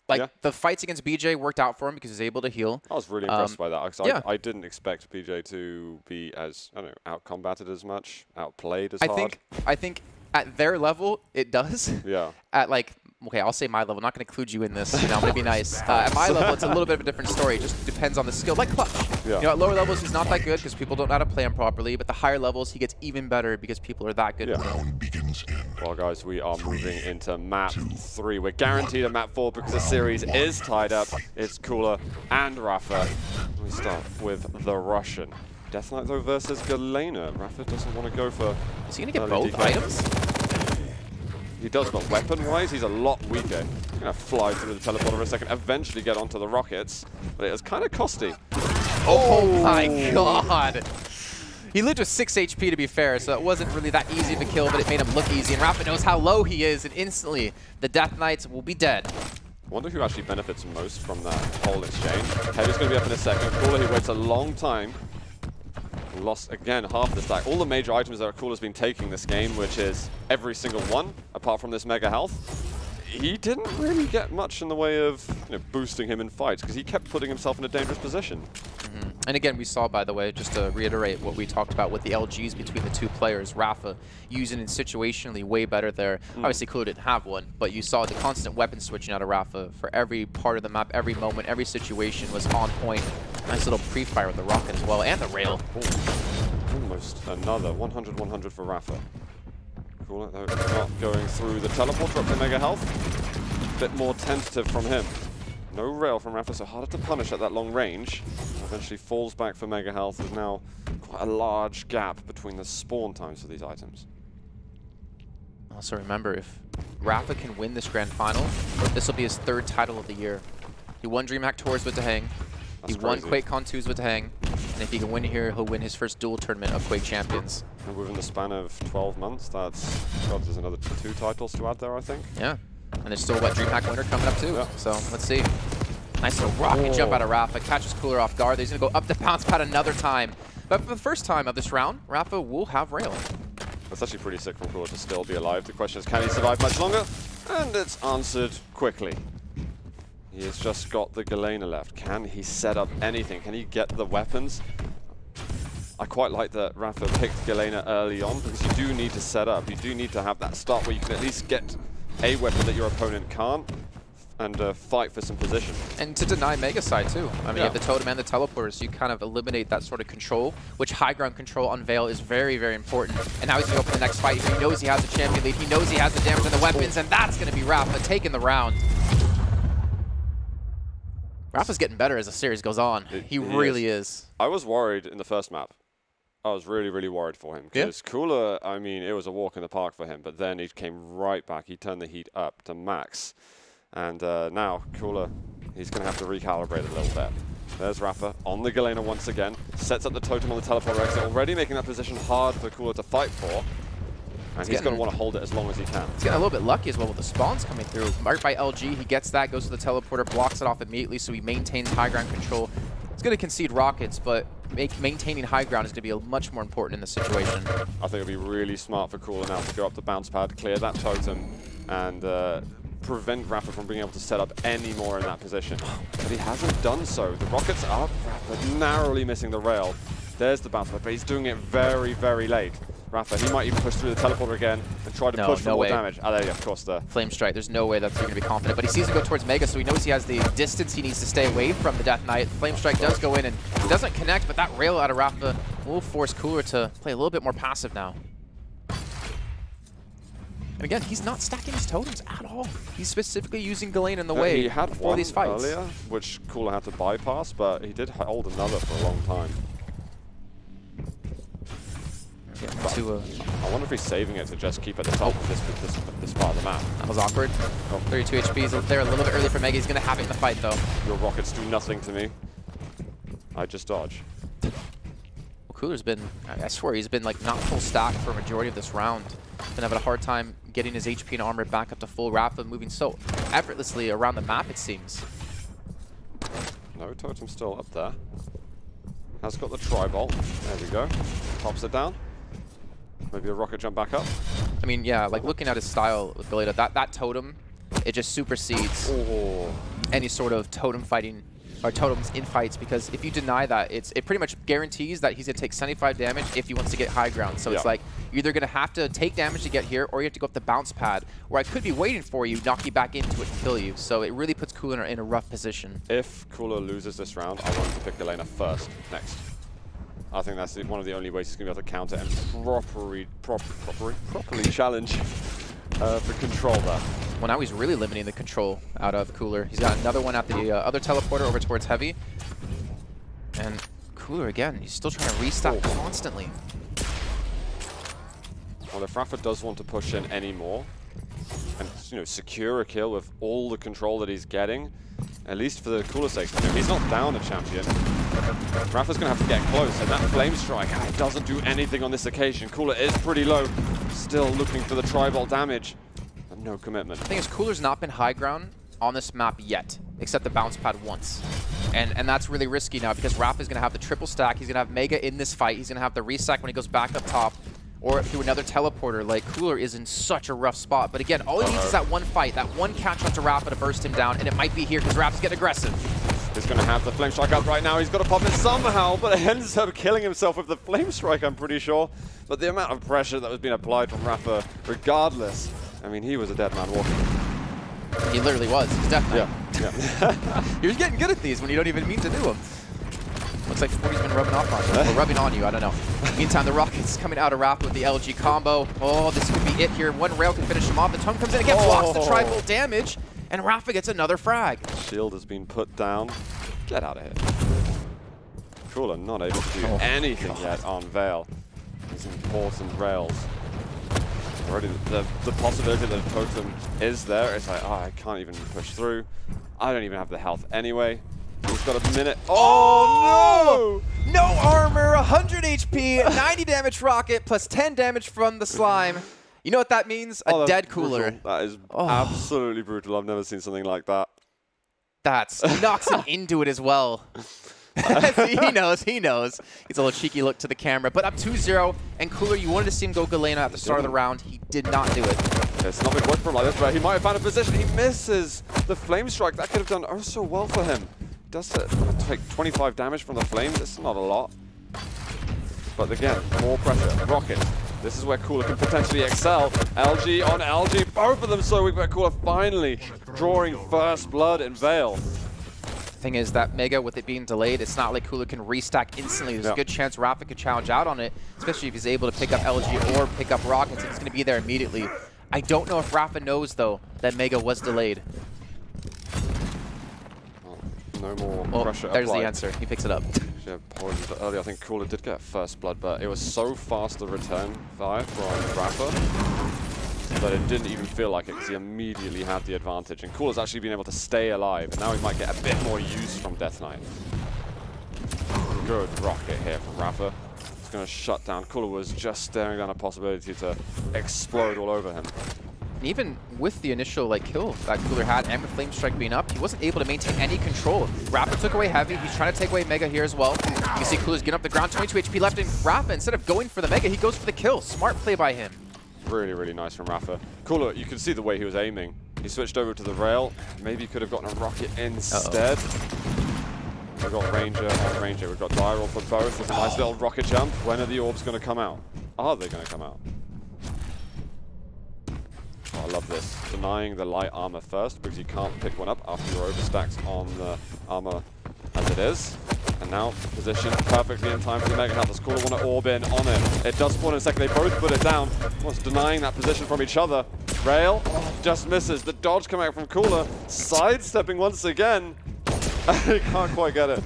Like, the fights against BJ worked out for him because he was able to heal. I was really impressed by that. Because I didn't expect BJ to be as, I don't know, out-combated as much, outplayed as hard. I think at their level, it does. Yeah. At, like, okay, I'll say my level. I'm not going to include you in this. You know, I'm going to be nice. At my level, it's a little bit of a different story. It just depends on the skill. Like Clutch. Yeah. You know, at lower levels, he's not that good because people don't know how to play him properly. But the higher levels, he gets even better because people are that good. Well, guys, we are moving into map 3. We're guaranteed a map 4 because the series is tied up. It's Cooler and Rapha. We start with the Russian. Death Knight, though, versus Galena. Rapha doesn't want to go for... Is he going to get both items? He does, but weapon-wise, he's a lot weaker. He's going to fly through the teleporter for a second, eventually get onto the rockets, but it was kind of costy. Oh my god! He lived with 6 HP, to be fair, so it wasn't really that easy of a kill, but it made him look easy, and Rapha knows how low he is, and instantly, the Death Knights will be dead. I wonder who actually benefits most from that whole exchange. Heavy's going to be up in a second. Cooler, he waits a long time. Lost again half the stack. All the major items that Cooler's been taking this game, which is every single one, apart from this mega health. He didn't really get much in the way of boosting him in fights because he kept putting himself in a dangerous position. And again, we saw, by the way, just to reiterate what we talked about with the LGs between the two players, Rapha using it situationally way better there. Obviously, Cooler didn't have one, but you saw the constant weapon switching out of Rapha for every part of the map, every moment, every situation was on point. Nice little pre-fire with the rocket as well, and the rail. Almost another 100-100 for Rapha. Cooler, though, not going through the teleporter up to mega health. A bit more tentative from him. No rail from Rapha, so harder to punish at that long range. Eventually falls back for mega health. There's now quite a large gap between the spawn times for these items. Also remember, if Rapha can win this grand final, this will be his 3rd title of the year. He won DreamHack Tours with Tahang. He won QuakeCon 2s with Tahang. And if he can win here, he'll win his first dual tournament of Quake Champions. And within the span of 12 months, that's, God, there's another 2 titles to add there, I think. Yeah. And there's still a DreamHack winner coming up too. So let's see. Nice little rocket jump out of Rapha. Catches Cooler off guard. He's going to go up the bounce pad another time. But for the first time of this round, Rapha will have rail. That's actually pretty sick from Cooler to still be alive. The question is, can he survive much longer? And it's answered quickly. He has just got the Galena left. Can he set up anything? Can he get the weapons? I quite like that Rapha picked Galena early on because you do need to set up. You do need to have that start where you can at least get a weapon that your opponent can't and fight for some position. And to deny Mega Side too. I mean, you have the Totem and the Teleporters, so you kind of eliminate that sort of control, which high ground control on Vale is very, very important. And now he's going to go for the next fight. He knows he has the champion lead. He knows he has the damage and the weapons, and that's going to be Rapha taking the round. Rapha's getting better as the series goes on. He really is. I was worried in the first map. I was really, really worried for him. Because Cooler, I mean, it was a walk in the park for him. But then he came right back. He turned the heat up to max. And now, Cooler, he's going to have to recalibrate a little bit. There's Rapha on the Galena once again. Sets up the totem on the teleporter exit. Already making that position hard for Cooler to fight for. And he's going to want to hold it as long as he can. He's getting a little bit lucky as well with the spawns coming through. Marked by LG, he gets that, goes to the teleporter, blocks it off immediately, so he maintains high ground control. He's going to concede rockets, but maintaining high ground is going to be much more important in this situation. I think it'll be really smart for Cooler now to go up the bounce pad, clear that totem, and prevent Rapha from being able to set up any more in that position. But he hasn't done so. The rockets are Rapha narrowly missing the rail. There's the bounce pad, but he's doing it very, very late. Rapha, he might even push through the teleporter again and try to push for more damage. Oh, there you go, of course, the Flame Strike. There's no way that you're going to be confident, but he sees him go towards Mega, so he knows he has the distance he needs to stay away from the Death Knight. Flame Strike does go in and it doesn't connect, but that rail out of Rapha will force Cooler to play a little bit more passive now. And again, he's not stacking his totems at all. He's specifically using Ghislaine in the way he had for these fights. Earlier, which Cooler had to bypass, but he did hold another for a long time. I wonder if he's saving it to just keep at the top of this part of the map. That was awkward. 32 HP is there a little bit early for Mega. He's going to have it in the fight, though. Your rockets do nothing to me. I just dodge. Well, Cooler's been, I swear, he's been like not full stack for a majority of this round. Been having a hard time getting his HP and armor back up to full. Rapha moving so effortlessly around the map, it seems. No, totem's still up there. Has got the tri-bolt. There we go. Pops it down. Maybe a rocket jump back up. I mean, yeah, like looking at his style with Galeta, that totem, it just supersedes any sort of totem fighting or totems in fights, because if you deny that, it pretty much guarantees that he's going to take 75 damage if he wants to get high ground. So it's like you're either going to have to take damage to get here, or you have to go up the bounce pad, where I could be waiting for you, knock you back into it and kill you. So it really puts Cooler in a rough position. If Cooler loses this round, I want him to pick Elena first, next. I think that's one of the only ways he's going to be able to counter and properly challenge for control there. Well, now he's really limiting the control out of Cooler. He's got another one at the other teleporter over towards Heavy. And Cooler, again, he's still trying to restack constantly. Well, if Rapha does want to push in any more and secure a kill with all the control that he's getting, at least for the Cooler's sake, he's not down a champion. Rapha's going to have to get close, and that Flame Strike doesn't do anything on this occasion. Cooler is pretty low, still looking for the tri-bolt damage. No commitment. The thing is, Cooler's not been high ground on this map yet, except the bounce pad once. And that's really risky now, because Rapha is going to have the triple stack. He's going to have Mega in this fight. He's going to have the restack when he goes back up top, or through another teleporter. Like, Cooler is in such a rough spot. But again, all he needs is that one fight, that one catch onto Rapha to burst him down, and it might be here because Rapha's getting aggressive. He's going to have the Flame Strike up right now. He's got to pop it somehow, but it ends up killing himself with the Flame Strike, I'm pretty sure. But the amount of pressure that was being applied from Rapha, regardless, I mean, he was a dead man walking. He literally was. He's definitely. Yeah. He was getting good at these when you don't even mean to do them. Looks like 40's been rubbing off on you. Or rubbing on you, I don't know. Meantime, the Rockets coming out of Rapha with the LG combo. Oh, this could be it here. One rail can finish him off. The Tome comes in again, blocks the tri-bolt damage, and Rapha gets another frag. Shield has been put down. Get out of here. Cooler not able to do anything yet on Veil. These important rails. Already the possibility that the totem is there. It's like, I can't even push through. I don't even have the health anyway. He's got a minute. Oh, no! No armor, 100 HP, 90 damage rocket, plus 10 damage from the slime. You know what that means? A dead Cooler. Brutal. That is absolutely brutal. I've never seen something like that. He knocks him into it as well. He knows. He's a little cheeky look to the camera, but up 2-0, and Cooler, you wanted to see him go Galena at the start of the round. He did not do it. It's not been working for him like this, but he might have found a position. He misses the Flame Strike. That could have done oh so well for him. Does take 25 damage from the flames. It's not a lot. But again, more pressure. Rocket. This is where Cooler can potentially excel. LG on LG, both of them so weak, but Cooler finally drawing first blood in Veil. Thing is that Mega, with it being delayed, it's not like Cooler can restack instantly. There's a good chance Rapha could challenge out on it, especially if he's able to pick up LG or pick up Rockets. It's going to be there immediately. I don't know if Rapha knows, though, that Mega was delayed. No more pressure there's applied. the answer. He picks it up. Yeah, apologies earlier. I think Cooler did get first blood, but it was so fast the return fire from Rapha that it didn't even feel like it because he immediately had the advantage. And Cooler's actually been able to stay alive. Now he might get a bit more use from Death Knight. Good rocket here from Rapha. It's going to shut down. Cooler was just staring down a possibility to explode all over him. And even with the initial kill that Cooler had, and with Flame Strike being up, he wasn't able to maintain any control. Rapha took away Heavy. He's trying to take away Mega here as well. You can see Cooler's getting up the ground, 22 HP left, and Rapha, instead of going for the Mega, he goes for the kill. Smart play by him. Really, really nice from Rapha. Cooler, you can see the way he was aiming. He switched over to the rail. Maybe he could have gotten a rocket instead. We've got Ranger and Ranger. We've got Diral for both with a nice little rocket jump. When are the orbs going to come out? Are they going to come out? Oh, I love this. Denying the light armor first because you can't pick one up after you're overstacked on the armor as it is. And now positioned perfectly in time for the Mega Health. Does Cooler want to orb in on it? It does spawn in a second. They both put it down. What's denying that position from each other? Rail just misses. The dodge coming out from Cooler. Sidestepping once again. He can't quite get it.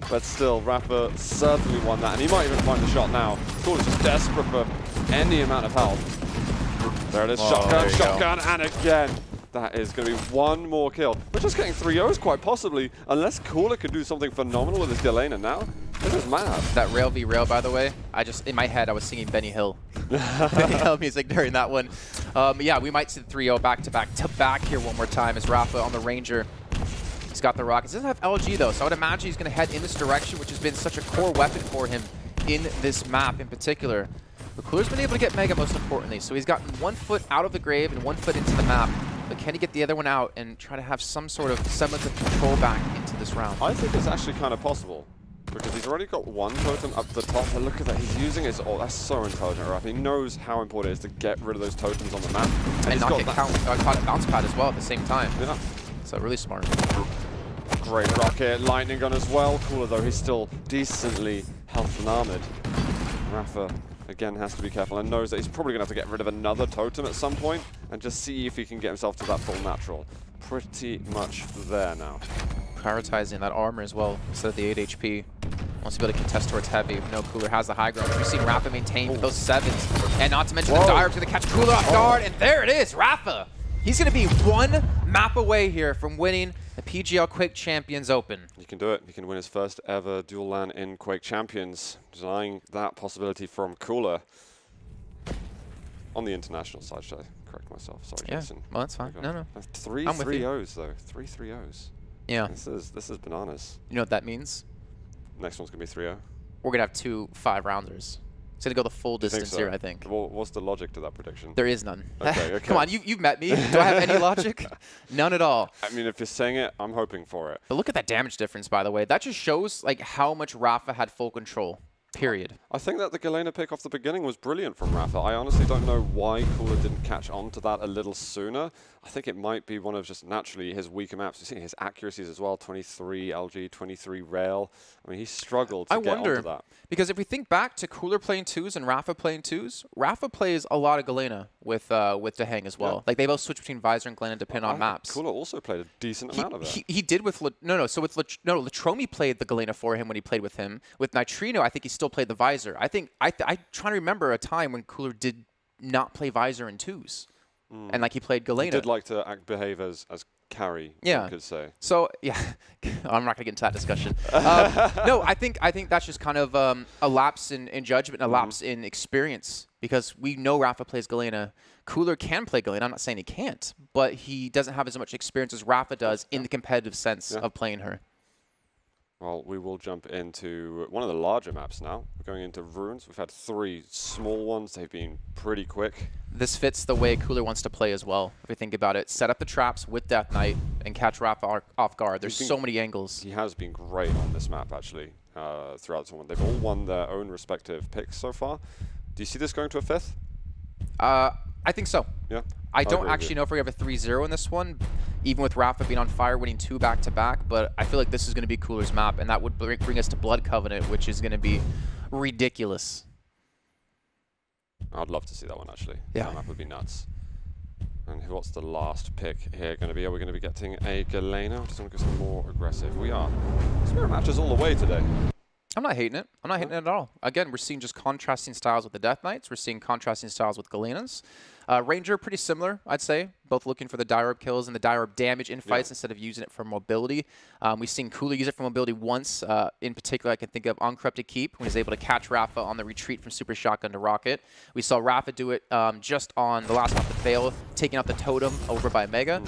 But still, Rapha certainly won that. And he might even find the shot now. Cooler's just desperate for any amount of health. There it is. Shotgun, shotgun, and again. That is going to be one more kill. We're just getting 3-0s quite possibly, unless Cooler could do something phenomenal with his Galena now. This is mad. That rail v rail, by the way, in my head, I was singing Benny Hill. Benny Hill music during that one. Yeah, we might see the 3-0 back-to-back here one more time as Rapha on the Ranger. He's got the rockets. He doesn't have LG though, so I would imagine he's going to head in this direction, which has been such a core weapon for him in this map in particular. But Cooler's been able to get Mega most importantly, so he's gotten 1 foot out of the grave and 1 foot into the map. But can he get the other one out and try to have some sort of semblance of control back into this round? I think it's actually kind of possible because he's already got one totem up the top. And look at that, he's using his ult. That's so intelligent, right? He knows how important it is to get rid of those totems on the map. And not get caught at bounce pad as well at the same time. Yeah. So really smart. Great rocket, lightning gun as well. Cooler though, he's still decently health and armored. Rapha again has to be careful and knows that he's probably going to have to get rid of another totem at some point and just see if he can get himself to that full natural. Pretty much there now. Prioritizing that armor as well instead of the 8 HP. Wants to be able to contest towards Heavy. No, Cooler has the high ground. We've seen Rapha maintain those 7s. And not to mention the Dire's going to catch Cooler off guard. And there it is, Rapha. He's going to be one map away here from winning the PGL Quake Champions Open. You can do it. He can win his first ever dual LAN in Quake Champions, denying that possibility from Cooler. On the international side, should I correct myself? Sorry, yeah. Jason. Well, that's fine. No. 3 3-0s though. 3 3-0s. Yeah. This is bananas. You know what that means? Next one's gonna be 3-0. We're gonna have 2 5-rounders. It's gonna go the full distance here, I think. Well, what's the logic to that prediction? There is none. Okay. Come on, you've met me. Do I have any logic? None at all. I mean, if you're saying it, I'm hoping for it. But look at that damage difference, by the way. That just shows how much Rapha had full control. Period. I think that the Galena pick off the beginning was brilliant from Rapha. I honestly don't know why Cooler didn't catch on to that a little sooner. I think it might be one of just naturally his weaker maps. You've seen his accuracies as well, 23 LG, 23 rail. I mean, he struggled to get onto that. Because if we think back to Cooler playing 2s and Rapha playing 2s, Rapha plays a lot of Galena with Deheng as well. Yeah. They both switch between Visor and Galena depending on maps. Cooler also played a decent amount of it. He did with Latromi played the Galena for him when he played with him. With Nitrino, I think he still played the Visor. I try to remember a time when Cooler did not play Visor in 2s. And he played Galena. He did like to behave as carry, yeah. you could say. So, yeah, I'm not going to get into that discussion. No, I think that's just kind of a lapse in judgment, a lapse in experience, because we know Rapha plays Galena. Cooler can play Galena. I'm not saying he can't, but he doesn't have as much experience as Rapha does in the competitive sense of playing her. Well, we will jump into one of the larger maps now. We're going into Ruins. We've had 3 small ones. They've been pretty quick. This fits the way Cooler wants to play as well, if we think about it. Set up the traps with Death Knight and catch Rapha off guard. There's so many angles. He has been great on this map, actually, throughout the tournament. They've all won their own respective picks so far. Do you see this going to a 5th? I think so. Yeah. I don't actually know if we have a 3-0 in this one, even with Rapha being on fire, winning 2 back-to-back, but I feel like this is going to be Cooler's map, and that would bring us to Blood Covenant, which is going to be ridiculous. I'd love to see that one, actually. Yeah. That map would be nuts. And what's the last pick here going to be? Are we going to be getting a Galena? I just want to go some more aggressive. We are. Spirit matches all the way today. I'm not hating it. I'm not hating it at all. Again, we're seeing just contrasting styles with the Death Knights. We're seeing contrasting styles with Galenas. Ranger, pretty similar, I'd say. Both looking for the die orb kills and the die orb damage in fights instead of using it for mobility. We've seen Cooler use it for mobility once. In particular, I can think of Uncorrupted Keep, when he's able to catch Rapha on the retreat from Super Shotgun to Rocket. We saw Rapha do it just on the last map of Veil, taking out the totem over by Mega.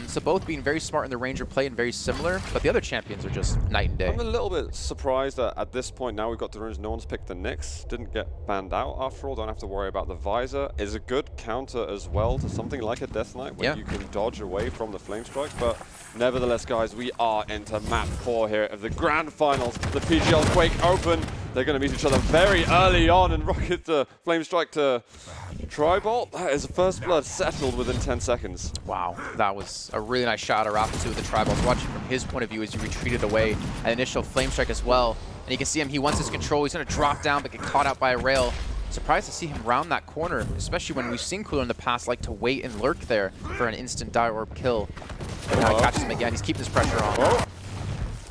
So both being very smart in the Ranger play and very similar, but the other champions are just night and day. I'm a little bit surprised that at this point now we've got the runes. No one's picked the Nyx. Didn't get banned out after all. Don't have to worry about the visor. Is a good counter as well to something like a Death Knight where you can dodge away from the Flame Strike. But nevertheless, guys, we are into map 4 here of the Grand Finals. The PGL Quake Open. They're going to meet each other very early on, and Rocket to Flame Strike to Tribolt. That is first blood settled within 10 seconds. Wow, that was a really nice shot of Rapha too with the Tribolt. Watching from his point of view as he retreated away an initial Flame Strike as well. And you can see him, he wants his control. He's going to drop down but get caught out by a rail. Surprised to see him round that corner, especially when we've seen Cooler in the past like to wait and lurk there for an instant die orb kill. But now he catches him again. He's keeping his pressure on.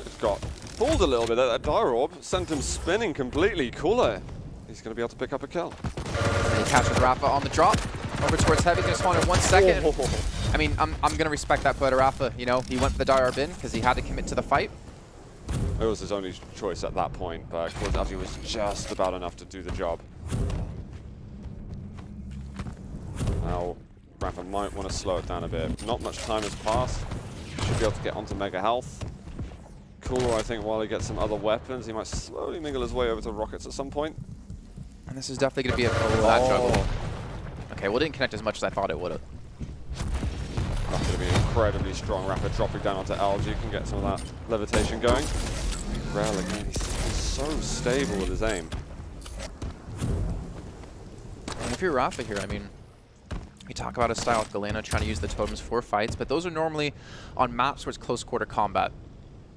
It's got fooled a little bit. That die orb sent him spinning completely. Cooler, he's going to be able to pick up a kill. And he catches Rapha on the drop. Over towards Heavy, going to spawn in 1 second. I mean, I'm going to respect that play to Rapha. You know, he went for the die orb in because he had to commit to the fight. It was his only choice at that point, but Causality was just about enough to do the job. Now, Rapha might want to slow it down a bit. Not much time has passed. Should be able to get onto Mega Health. Cooler, I think, while he gets some other weapons, he might slowly mingle his way over to Rockets at some point. And this is definitely going to be a that juggle. Okay, well, it didn't connect as much as I thought it would have. That's going to be incredibly strong. Rapha dropping down onto LG can get some of that levitation going. Rel again, he's so stable with his aim. And if you're Rapha here, I mean, we talk about a style with Galena trying to use the totems for fights, but those are normally on maps where it's close quarter combat.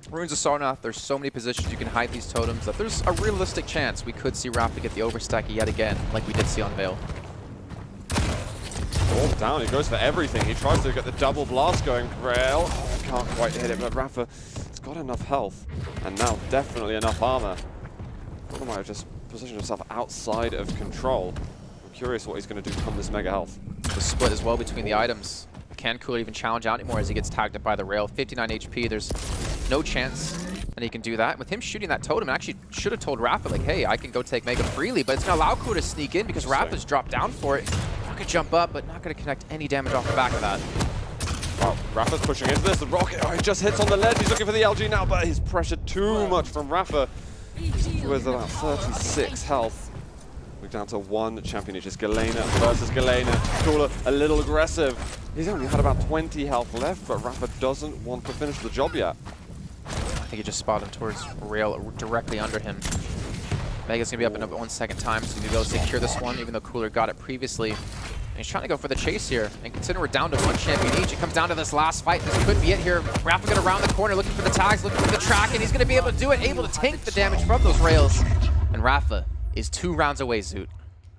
Ruins of Sarnath, there's so many positions you can hide these totems that there's a realistic chance we could see Rapha get the overstack yet again, like we did see on Veil. All down, he goes for everything. He tries to get the double blast going. Rel can't quite hit it, but Rapha has got enough health, and now definitely enough armor. Cooler might have just positioned himself outside of control. I'm curious what he's going to do from this Mega Health. The split as well between the items. Can Cooler even challenge out anymore as he gets tagged up by the rail? 59 HP, there's no chance that he can do that. With him shooting that totem, actually should have told Rapha, like, hey, I can go take Mega freely, but it's going to allow Cooler to sneak in because Rapha's dropped down for it. Could jump up, but not going to connect any damage off the back of that. Oh, Rapha's pushing into this. The Rocket, he just hits on the ledge. He's looking for the LG now, but he's pressured too much from Rapha. With about 36 health. We're down to one champion, which is Galena versus Galena. Cooler a little aggressive. He's only had about 20 health left, but Rapha doesn't want to finish the job yet. I think he just spotted him towards rail directly under him. Mega's going to be up in 1 second time, so he's going to be able to secure this one, even though Cooler got it previously. And he's trying to go for the chase here. And considering we're down to one champion each, it comes down to this last fight. This could be it here. Rapha going to round the corner, looking for the tags, looking for the track, and he's going to be able to do it, able to tank the damage from those rails. And Rapha is 2 rounds away, Zoot.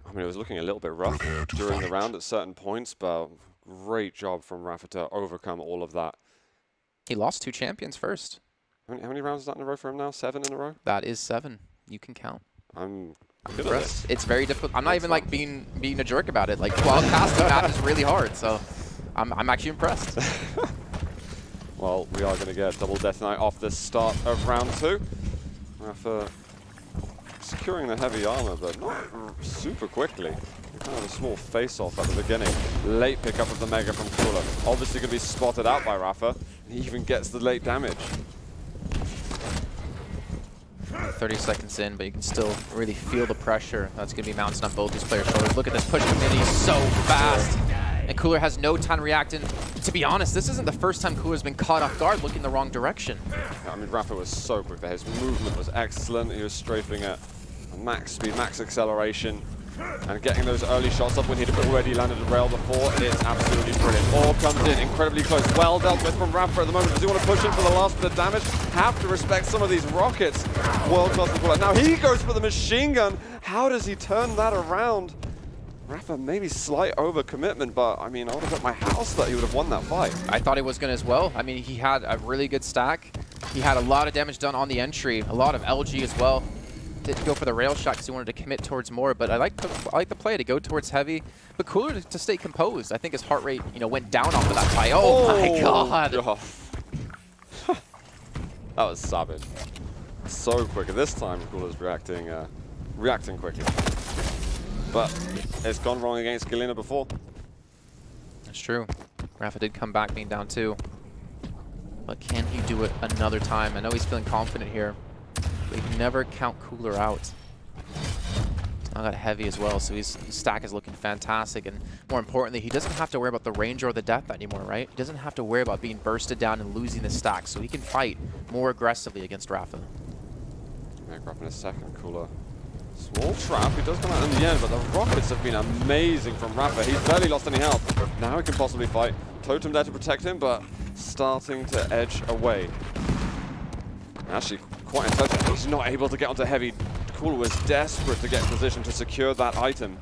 I mean, it was looking a little bit rough during the round at certain points, but great job from Rapha to overcome all of that. He lost 2 champions first. How many rounds is that in a row for him now? 7 in a row? That is 7. You can count. I'm impressed. It's very difficult. I'm not even like being a jerk about it. Like, while casting map is really hard, so I'm actually impressed. Well, we are going to get double Death Knight off the start of round 2. Rapha securing the heavy armor, but not super quickly. Kind of a small face-off at the beginning. Late pickup of the Mega from Cooler. Obviously going to be spotted out by Rapha. He even gets the late damage. 30 seconds in, but you can still really feel the pressure that's going to be mounting on both these players' shoulders. Look at this push committee, so fast. And Cooler has no time to react. And to be honest, this isn't the first time Cooler's been caught off guard looking the wrong direction. I mean, Rapha was so quick there. His movement was excellent. He was strafing at max speed, max acceleration, and getting those early shots up when he'd already landed a rail before. It's absolutely brilliant. All comes in incredibly close. Well dealt with from Rapha at the moment. Does he want to push in for the last bit of damage? Have to respect some of these rockets. World class. Now he goes for the machine gun. How does he turn that around? Rapha maybe slight overcommitment, but I mean, I would have bet my house that he would have won that fight. I thought he was going to as well. I mean, he had a really good stack. He had a lot of damage done on the entry, a lot of LG as well. didn't go for the rail shot because he wanted to commit towards more, but I like the play to go towards heavy, but Cooler to stay composed. I think his heart rate, you know, went down off of that fight. Oh my god! That was savage. So quick. This time, Cooler's reacting quickly. But it's gone wrong against Galena before. That's true. Rapha did come back being down 2. But can he do it another time? I know he's feeling confident here. But he can never count Cooler out. He's now got heavy as well, so his stack is looking fantastic. And more importantly, he doesn't have to worry about the range or the depth anymore, right? He doesn't have to worry about being bursted down and losing the stack, so he can fight more aggressively against Rapha. Mag up in a second, Cooler. Small trap, he does come out in the end, but the rockets have been amazing from Rapha. He's barely lost any health. Now he can possibly fight. Totem there to protect him, but starting to edge away. Actually, quite intelligent. He's not able to get onto heavy. Cooler was desperate to get in position to secure that item.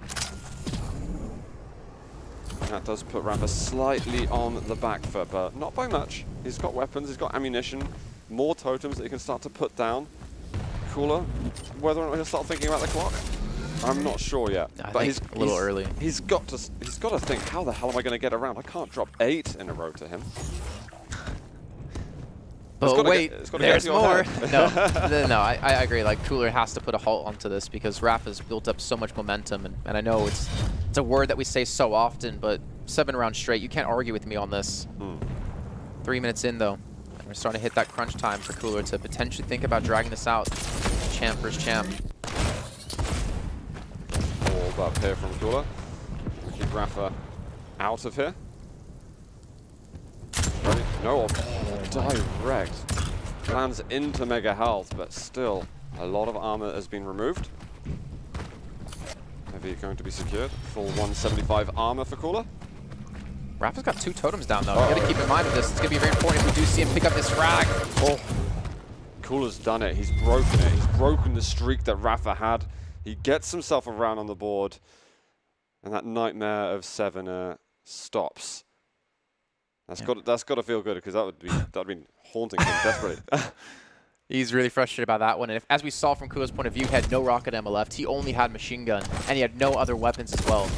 And that does put Rapha slightly on the back foot, but not by much. He's got weapons, he's got ammunition, more totems that he can start to put down. Cooler, whether or not he'll start thinking about the clock, I'm not sure yet. But he's a little early. He's got to think, how the hell am I going to get around? I can't drop 8 in a row to him. But wait, there's more. No, I agree. Like, Cooler has to put a halt onto this because Rapha's built up so much momentum, and I know it's a word that we say so often, but 7 rounds straight, you can't argue with me on this. 3 minutes in, though. We're starting to hit that crunch time for Cooler to potentially think about dragging this out. Champ versus champ. All up here from Cooler. Keep Rapha out of here. Ready? No, direct. Lands into Mega Health, but still a lot of armor has been removed. Heavy going to be secured. Full 175 armor for Cooler. Rapha's got 2 totems down, though. You gotta keep in mind with this. It's gonna be very important if we do see him pick up this frag. Oh, Cooler's done it. He's broken it. He's broken the streak that Rapha had. He gets himself around on the board, and that nightmare of 7 stops. That's got to feel good because that would be haunting him desperately. He's really frustrated about that one, and as we saw from Cooler's point of view, he had no rocket ammo left. He only had machine gun, and he had no other weapons as well.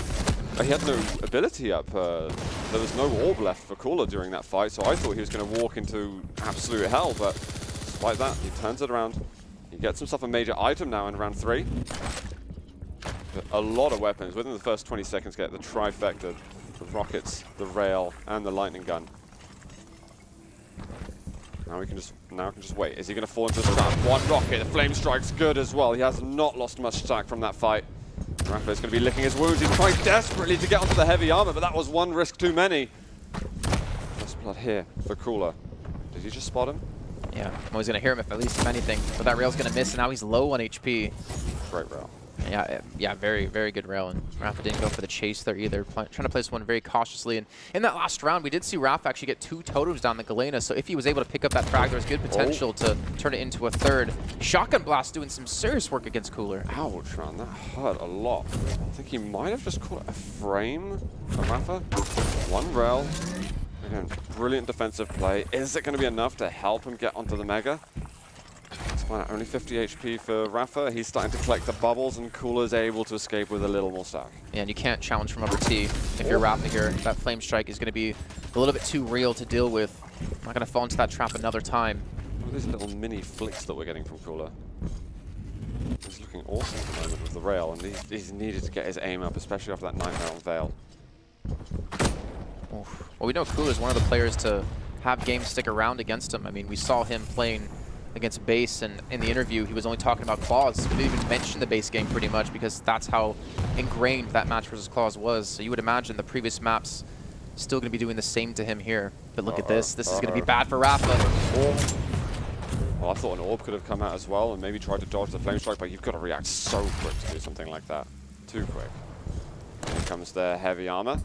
He had no ability up. There was no orb left for Cooler during that fight, so I thought he was going to walk into absolute hell, but despite that, he turns it around. He gets himself a major item now in round 3. A lot of weapons. Within the first 20 seconds, get the trifecta, the rockets, the rail, and the lightning gun. Now we can just wait. Is he going to fall into the trap? 1 rocket. The flame strike's good as well. He has not lost much stack from that fight. Rapha is going to be licking his wounds. He's trying desperately to get onto the heavy armor, but that was 1 risk too many. First blood here for Cooler. Did he just spot him? Yeah, I'm always going to hear him if anything. But that rail's going to miss, and now he's low on HP. Great rail. Yeah, very, very good rail, and Rapha didn't go for the chase there either, trying to play this one very cautiously. And in that last round, we did see Rapha actually get 2 totems down the Galena, so if he was able to pick up that frag, there was good potential to turn it into a 3rd. Shotgun Blast doing some serious work against Cooler. Ouch, man, that hurt a lot. I think he might have just caught a frame from Rapha. 1 rail. Again, brilliant defensive play. Is it going to be enough to help him get onto the Mega? Only 50 HP for Rapha. He's starting to collect the bubbles, and Cooler's able to escape with a little more stack. Yeah, and you can't challenge from upper T if you're Rapha here. That Flame Strike is going to be a little bit too real to deal with. Not going to fall into that trap another time. Look at these little mini flicks that we're getting from Cooler. He's looking awesome at the moment with the rail, and he's needed to get his aim up, especially after that nightmare on Veil. Oof. Well, we know Cooler's one of the players to have games stick around against him. I mean, we saw him playing against base, and in the interview he was only talking about claws. He didn't even mention the base game pretty much because that's how ingrained that match versus claws was. So you would imagine the previous maps still going to be doing the same to him here. But look at this. This is going to be bad for Rapha. Well, I thought an orb could have come out as well and maybe tried to dodge the flame strike, but you've got to react so quick to do something like that. Too quick. Here comes their heavy armor.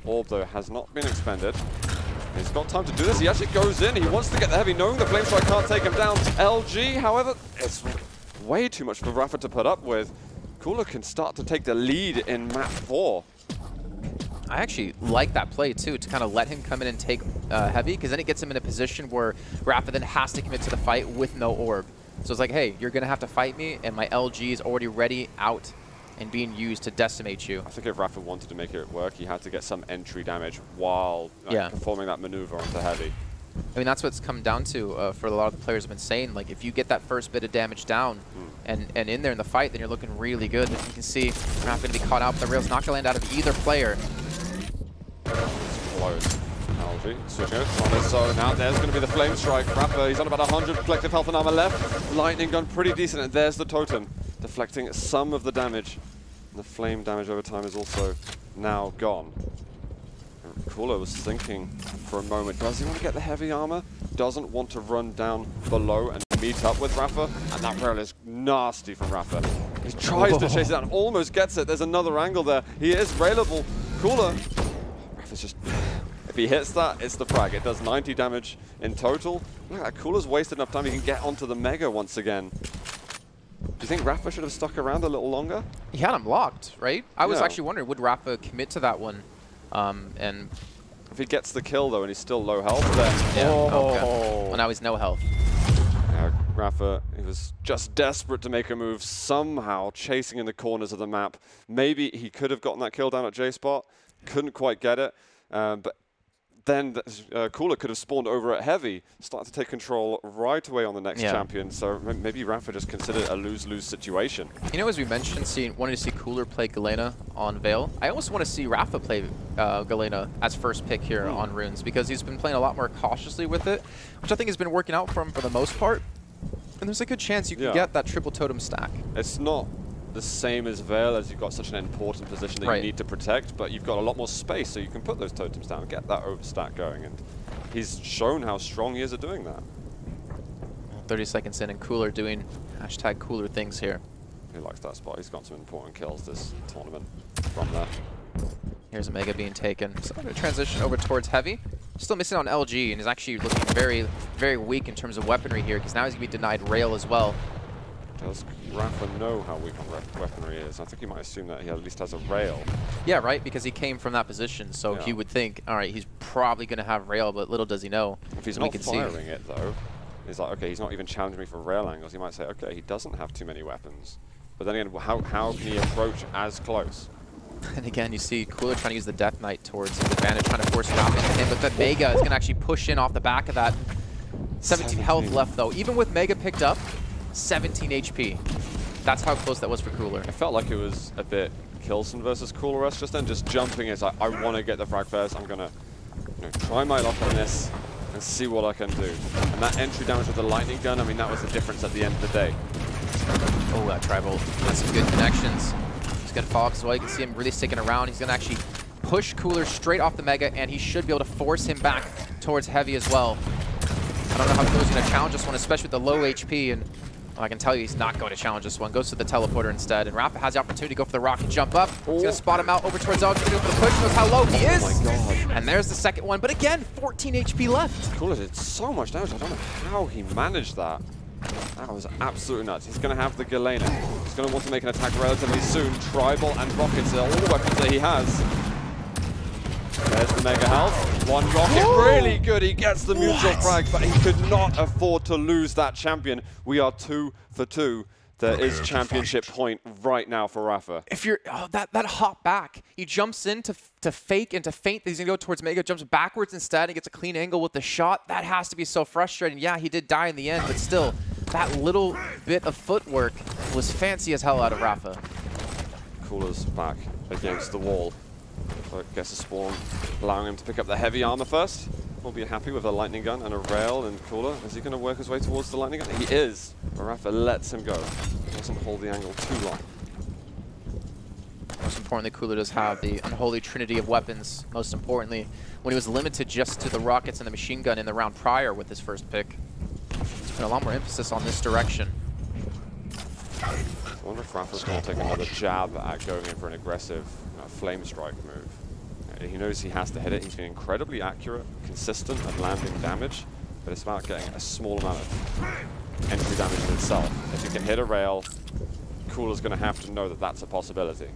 Orb, though, has not been expended. He's got time to do this. He actually goes in. He wants to get the heavy, knowing the flame strike can't take him down. LG, however, it's way too much for Rapha to put up with. Cooler can start to take the lead in map 4. I actually like that play, too, to kind of let him come in and take heavy, because then it gets him in a position where Rapha then has to commit to the fight with no orb. So it's like, hey, you're going to have to fight me, and my LG is already ready, out, and being used to decimate you. I think if Rapha wanted to make it work, he had to get some entry damage while performing that maneuver onto heavy. I mean, that's what's come down to for a lot of the players have been saying. Like, if you get that first bit of damage down and in there in the fight, then you're looking really good. As you can see, we're not going to be caught out. The rail's not going to land out of either player. Close. Algae, switching it on his own. Now there's going to be the flame strike. Rapha, he's on about 100 collective health and armor left. Lightning gun pretty decent, and there's the totem, deflecting some of the damage. The flame damage over time is also now gone. Cooler was thinking for a moment, does he want to get the heavy armor? Doesn't want to run down below and meet up with Rapha, and that rail is nasty from Rapha. He tries to chase it down, almost gets it. There's another angle there. He is railable. Cooler. Rapha's just, if he hits that, it's the frag. It does 90 damage in total. Look at that, Cooler's wasted enough time. He can get onto the Mega once again. Do you think Rapha should have stuck around a little longer? He had him locked, right? I was actually wondering, would Rapha commit to that one? And if he gets the kill though and he's still low health, then okay. Well, now he's no health. Rapha, he was just desperate to make a move, somehow chasing in the corners of the map. Maybe he could have gotten that kill down at J-Spot, couldn't quite get it, but then Cooler could have spawned over at heavy, started to take control right away on the next champion. So maybe Rapha just considered a lose-lose situation. You know, as we mentioned, wanting to see Cooler play Galena on Veil, I also want to see Rapha play Galena as first pick here on Runes, because he's been playing a lot more cautiously with it, which I think has been working out for him for the most part. And there's a good chance you can get that triple totem stack. It's not the same as Veil, as you've got such an important position that you need to protect, but you've got a lot more space, so you can put those totems down, get that overstack going, and he's shown how strong he is at doing that. 30 seconds in, and Cooler doing #Cooler things here. He likes that spot. He's got some important kills this tournament from there. Here's a Mega being taken. So I'm going to transition over towards Heavy. Still missing on LG, and is actually looking very, very weak in terms of weaponry here, because now he's going to be denied Rail as well. Does Rapha know how weak on weaponry is? I think he might assume that he at least has a rail. Yeah, right, because he came from that position, so he would think, all right, he's probably going to have rail, but little does he know. If he's not firing it, though, he's like, okay, he's not even challenging me for rail angles. He might say, okay, he doesn't have too many weapons. But then again, how can he approach as close? And again, you see Cooler trying to use the Death Knight towards his advantage, trying to force drop into him, but the Mega is going to actually push in off the back of that. 17 health left, though. Even with Mega picked up, 17 HP. That's how close that was for Cooler. It felt like it was a bit Kilson versus Cooler Rush just then, just jumping. It's like, I want to get the frag first. I'm going to try my luck on this and see what I can do. And that entry damage with the lightning gun, I mean, that was the difference at the end of the day. Oh, that Tribal has some good connections. He's going to follow up as well. You can see him really sticking around. He's going to actually push Cooler straight off the Mega, and he should be able to force him back towards Heavy as well. I don't know how Cooler's going to challenge this one, especially with the low HP, and I can tell you he's not going to challenge this one. Goes to the teleporter instead, and Rapha has the opportunity to go for the rocket jump up. He's going to spot him out over towards LG, going to go for the push. Knows how low he is. Oh my god. And there's the second one, but again, 14 HP left. Cooler did so much damage. I don't know how he managed that. That was absolutely nuts. He's going to have the Galena. He's going to want to make an attack relatively soon. Tribal and rockets are all the weapons that he has. There's the Mega health. One rocket, really good. He gets the mutual frag, but he could not afford to lose that champion. We are 2 for 2. There is championship point right now for Rapha. If you're that hop back, he jumps in to fake and to feint that he's gonna go towards Mega, jumps backwards instead, and gets a clean angle with the shot. That has to be so frustrating. Yeah, he did die in the end, but still, that little bit of footwork was fancy as hell out of Rapha. Cooler's back against the wall. So I guess a spawn allowing him to pick up the heavy armor first. We'll be happy with a lightning gun and a rail and Cooler. Is he going to work his way towards the lightning gun? He is. But Rapha lets him go. Doesn't hold the angle too long. Most importantly, Cooler does have the unholy trinity of weapons. Most importantly, when he was limited just to the rockets and the machine gun in the round prior with his first pick. There's been a lot more emphasis on this direction. I wonder if Rapha's going to take another jab at going in for an aggressive flame strike move. He knows he has to hit it. He's been incredibly accurate, consistent at landing damage, but it's about getting a small amount of entry damage in itself. If you can hit a rail, Cooler's going to have to know that that's a possibility.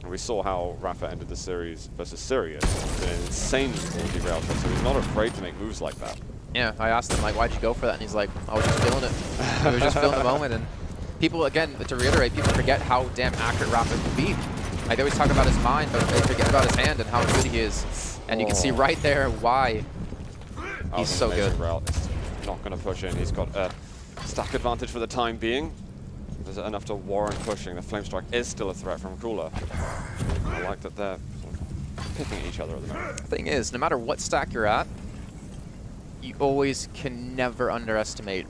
And we saw how Rapha ended the series versus Sirius. It's been an insanely quality rail shot, so he's not afraid to make moves like that. Yeah, I asked him, like, why'd you go for that? And he's like, I was just feeling it. I was just feeling the moment. And people, again, to reiterate, people forget how damn accurate Rapha can be. Like, they always talk about his mind, but they forget about his hand and how good he is. And you can see right there why he's so good. Rail. It's not going to push in. He's got a stack advantage for the time being. Is it enough to warrant pushing? The Flame Strike is still a threat from Cooler. I like that they're sort of picking at each other at the moment. The thing is, no matter what stack you're at, you always can never underestimate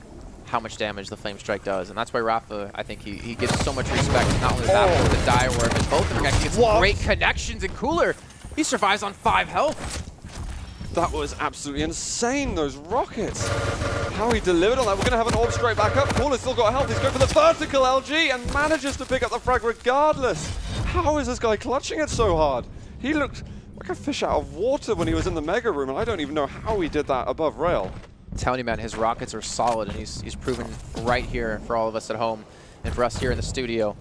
how much damage the Flame Strike does. And that's why Rapha, I think he gives so much respect. Not only that, but the dire work. And both of them actually get some great connections. And Cooler, he survives on 5 health. That was absolutely insane, those rockets. How he delivered on that. We're going to have an orb straight back up. Cooler's still got health. He's going for the vertical LG and manages to pick up the frag regardless. How is this guy clutching it so hard? He looked like a fish out of water when he was in the Mega Room, and I don't even know how he did that above rail. I'm telling you, man, his rockets are solid, and he's proven right here for all of us at home and for us here in the studio.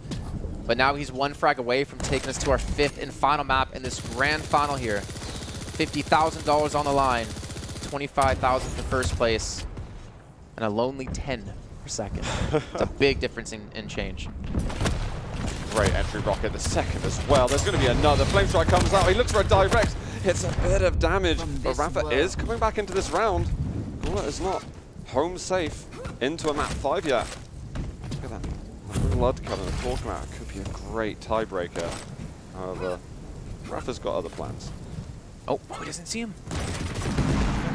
But now he's 1 frag away from taking us to our 5th and final map in this grand final here. $50,000 on the line, $25,000 for first place, and a lonely 10 per second. It's a big difference in change. Great entry rocket, the second as well. There's going to be another. Flame Strike comes out. He looks for a direct. Hits a bit of damage, but Rapha is coming back into this round. Cooler is not home safe into a map 5 yet. Look at that blood coming, the claw come out. Could be a great tiebreaker. However, Rapha's got other plans. Oh, he doesn't see him.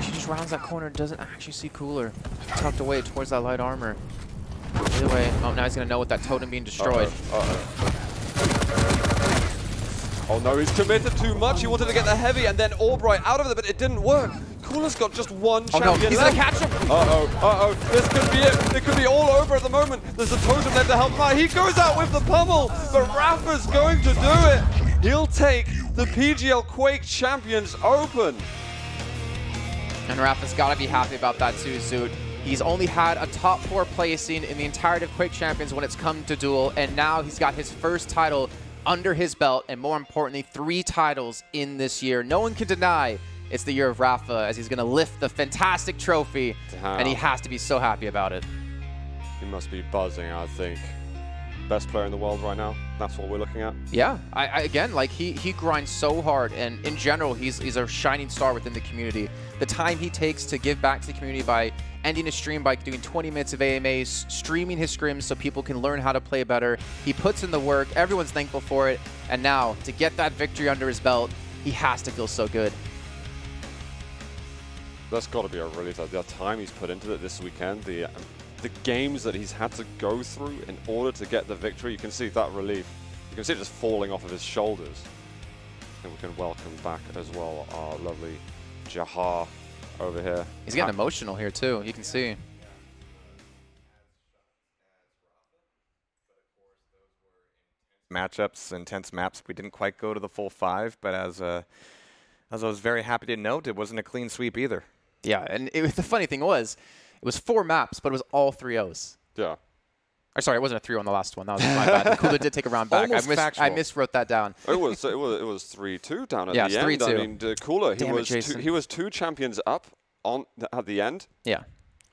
She just rounds that corner and doesn't actually see Cooler. Tucked away towards that light armor. Either way, oh, now he's going to know with that totem being destroyed. Oh no, he's committed too much. He wanted to get the heavy and then Albright out of it, but it didn't work. Cooler's got just one champion. Oh no, he's going to catch him. This could be it. It could be all over at the moment. There's a totem there to help him out. He goes out with the pummel, but Rapha's going to do it. He'll take the PGL Quake Champions Open. And Rapha's got to be happy about that too, Zoot. He's only had a top 4 placing in the entirety of Quake Champions when it's come to duel, and now he's got his first title under his belt, and more importantly, 3 titles in this year. No one can deny it's the year of Rapha, as he's going to lift the fantastic trophy, and he has to be so happy about it. He must be buzzing, I think. Best player in the world right now. That's what we're looking at. Yeah, again, like he grinds so hard, and in general, he's a shining star within the community. The time he takes to give back to the community by ending a stream by doing 20 minutes of AMAs, streaming his scrims so people can learn how to play better. He puts in the work. Everyone's thankful for it. And now, to get that victory under his belt, he has to feel so good. That's got to be a relief. The time he's put into it this weekend, the games that he's had to go through in order to get the victory, you can see that relief. You can see it just falling off of his shoulders. I think we can welcome back as well our lovely Jahar over here. He's getting emotional here too, you can see. Matchups, intense maps. We didn't quite go to the full 5, but as I was very happy to note, it wasn't a clean sweep either. Yeah, and the funny thing was, it was 4 maps, but it was all 3-0s. Yeah. Or sorry, it wasn't a 3-0 on the last one. That was my bad. Cooler did take a round back. I miswrote that down. It was 3-2 down at the end. 3-2. I mean, Cooler, he was 2 champions up at the end. Yeah.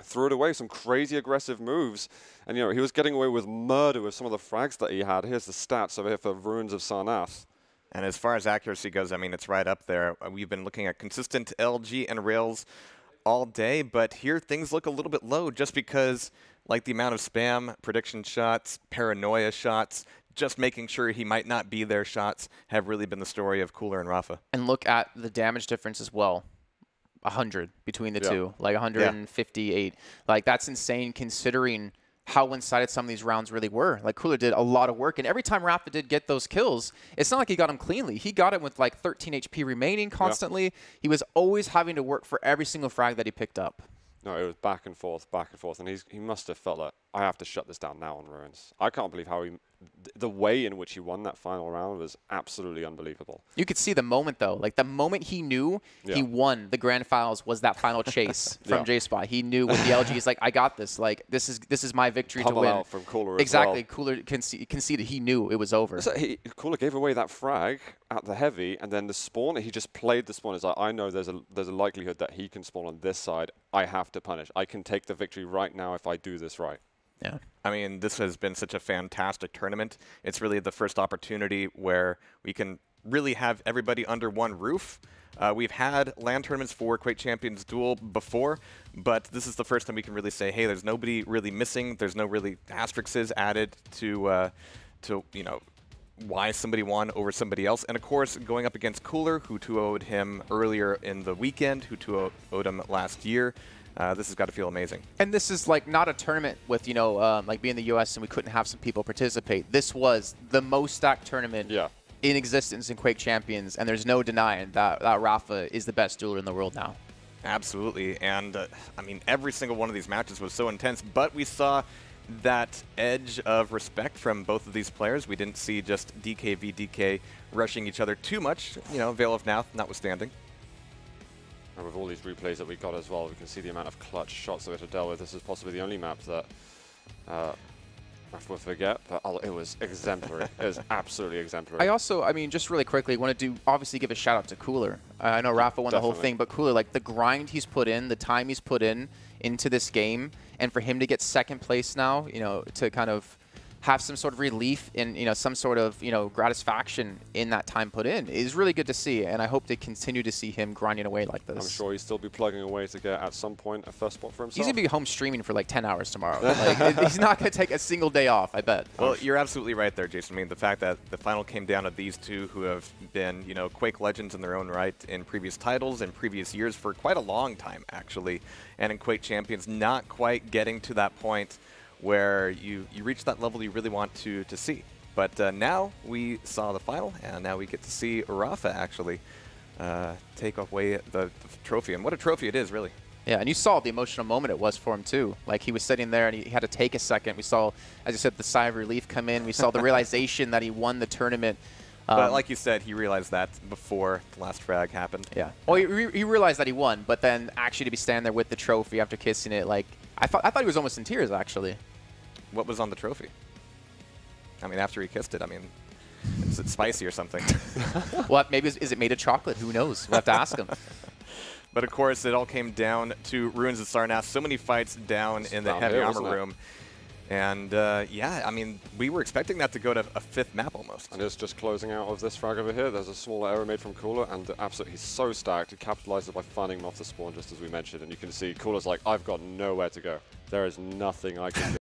Threw it away, some crazy aggressive moves. And, you know, he was getting away with murder with some of the frags that he had. Here's the stats over here for Ruins of Sarnath. And as far as accuracy goes, I mean, it's right up there. We've been looking at consistent LG and rails all day, but here things look a little bit low just because, like, the amount of spam, prediction shots, paranoia shots, just making sure he might not be there shots have really been the story of Cooler and Rapha. And look at the damage difference as well. 100 between the two, like 158. Like, that's insane considering how one-sided some of these rounds really were. Like, Cooler did a lot of work, and every time Rapha did get those kills, it's not like he got them cleanly. He got it with like 13 HP remaining constantly. He was always having to work for every single frag that he picked up. No, it was back and forth, and he must have felt like, I have to shut this down now on Ruins. I can't believe how he the way in which he won that final round was absolutely unbelievable. You could see the moment, though. Like, the moment he knew he won the grand finals was that final chase from J-Spot. He knew with the LG, he's like, I got this. Like, this is my victory to win. Out from Cooler exactly. As well. Cooler conceded. He knew it was over. So Cooler gave away that frag at the heavy, and then the spawn, he just played the spawn. It's like, I know there's a likelihood that he can spawn on this side. I have to punish. I can take the victory right now if I do this right. Yeah. I mean, this has been such a fantastic tournament. It's really the first opportunity where we can really have everybody under one roof. We've had LAN tournaments for Quake Champions Duel before, but this is the first time we can really say, hey, there's nobody really missing. There's no really asterisks added to you know, why somebody won over somebody else. And of course, going up against Cooler, who 2-0'd him earlier in the weekend, who 2-0'd him last year. This has got to feel amazing. And this is like not a tournament with, you know, like being the U.S. and we couldn't have some people participate. This was the most stacked tournament in existence in Quake Champions, and there's no denying that Rapha is the best dueler in the world now. Absolutely. And, I mean, every single one of these matches was so intense, but we saw that edge of respect from both of these players. We didn't see just DK v DK rushing each other too much, you know, Veil of Now notwithstanding. And with all these replays that we got as well, we can see the amount of clutch shots that we had to deal with. This is possibly the only map that I will forget, but it was exemplary. It was absolutely exemplary. I mean, just really quickly, want to obviously give a shout out to Cooler. I know Rapha won the whole thing, but Cooler, like the grind he's put in, the time he's put into this game, and for him to get second place now, you know, to kind of have some sort of relief in, you know, some sort of, you know, gratification in that time put in is really good to see, and I hope to continue to see him grinding away like this. I'm sure he'll still be plugging away to get at some point a first spot for himself. He's going to be home streaming for like 10 hours tomorrow. Like, he's not going to take a single day off, I bet. Well, you're absolutely right there, Jason. I mean, the fact that the final came down to these two who have been, you know, Quake legends in their own right in previous titles and previous years for quite a long time, actually, and in Quake Champions, not quite getting to that point where you reach that level you really want to see. But now we saw the final, and now we get to see Rapha actually take away the trophy. And what a trophy it is, really. Yeah, and you saw the emotional moment it was for him, too. Like, he was sitting there, and he had to take a second. We saw, as you said, the sigh of relief come in. We saw the realization that he won the tournament. But like you said, he realized that before the last frag happened. Yeah. Well, he realized that he won, but then actually to be standing there with the trophy after kissing it, like, I thought he was almost in tears, actually. What was on the trophy? I mean, after he kissed it, I mean, is it spicy or something? Well, maybe is it made of chocolate? Who knows? We'll have to ask him. But of course, it all came down to Ruins of Sarnath. So many fights down in the heavy armor room. And yeah, I mean, we were expecting that to go to a fifth map almost. And it's just closing out of this frag over here. There's a small error made from Cooler, and absolutely, he's so stacked. He capitalizes by finding him off the spawn, just as we mentioned. And you can see Cooler's like, I've got nowhere to go. There is nothing I can do.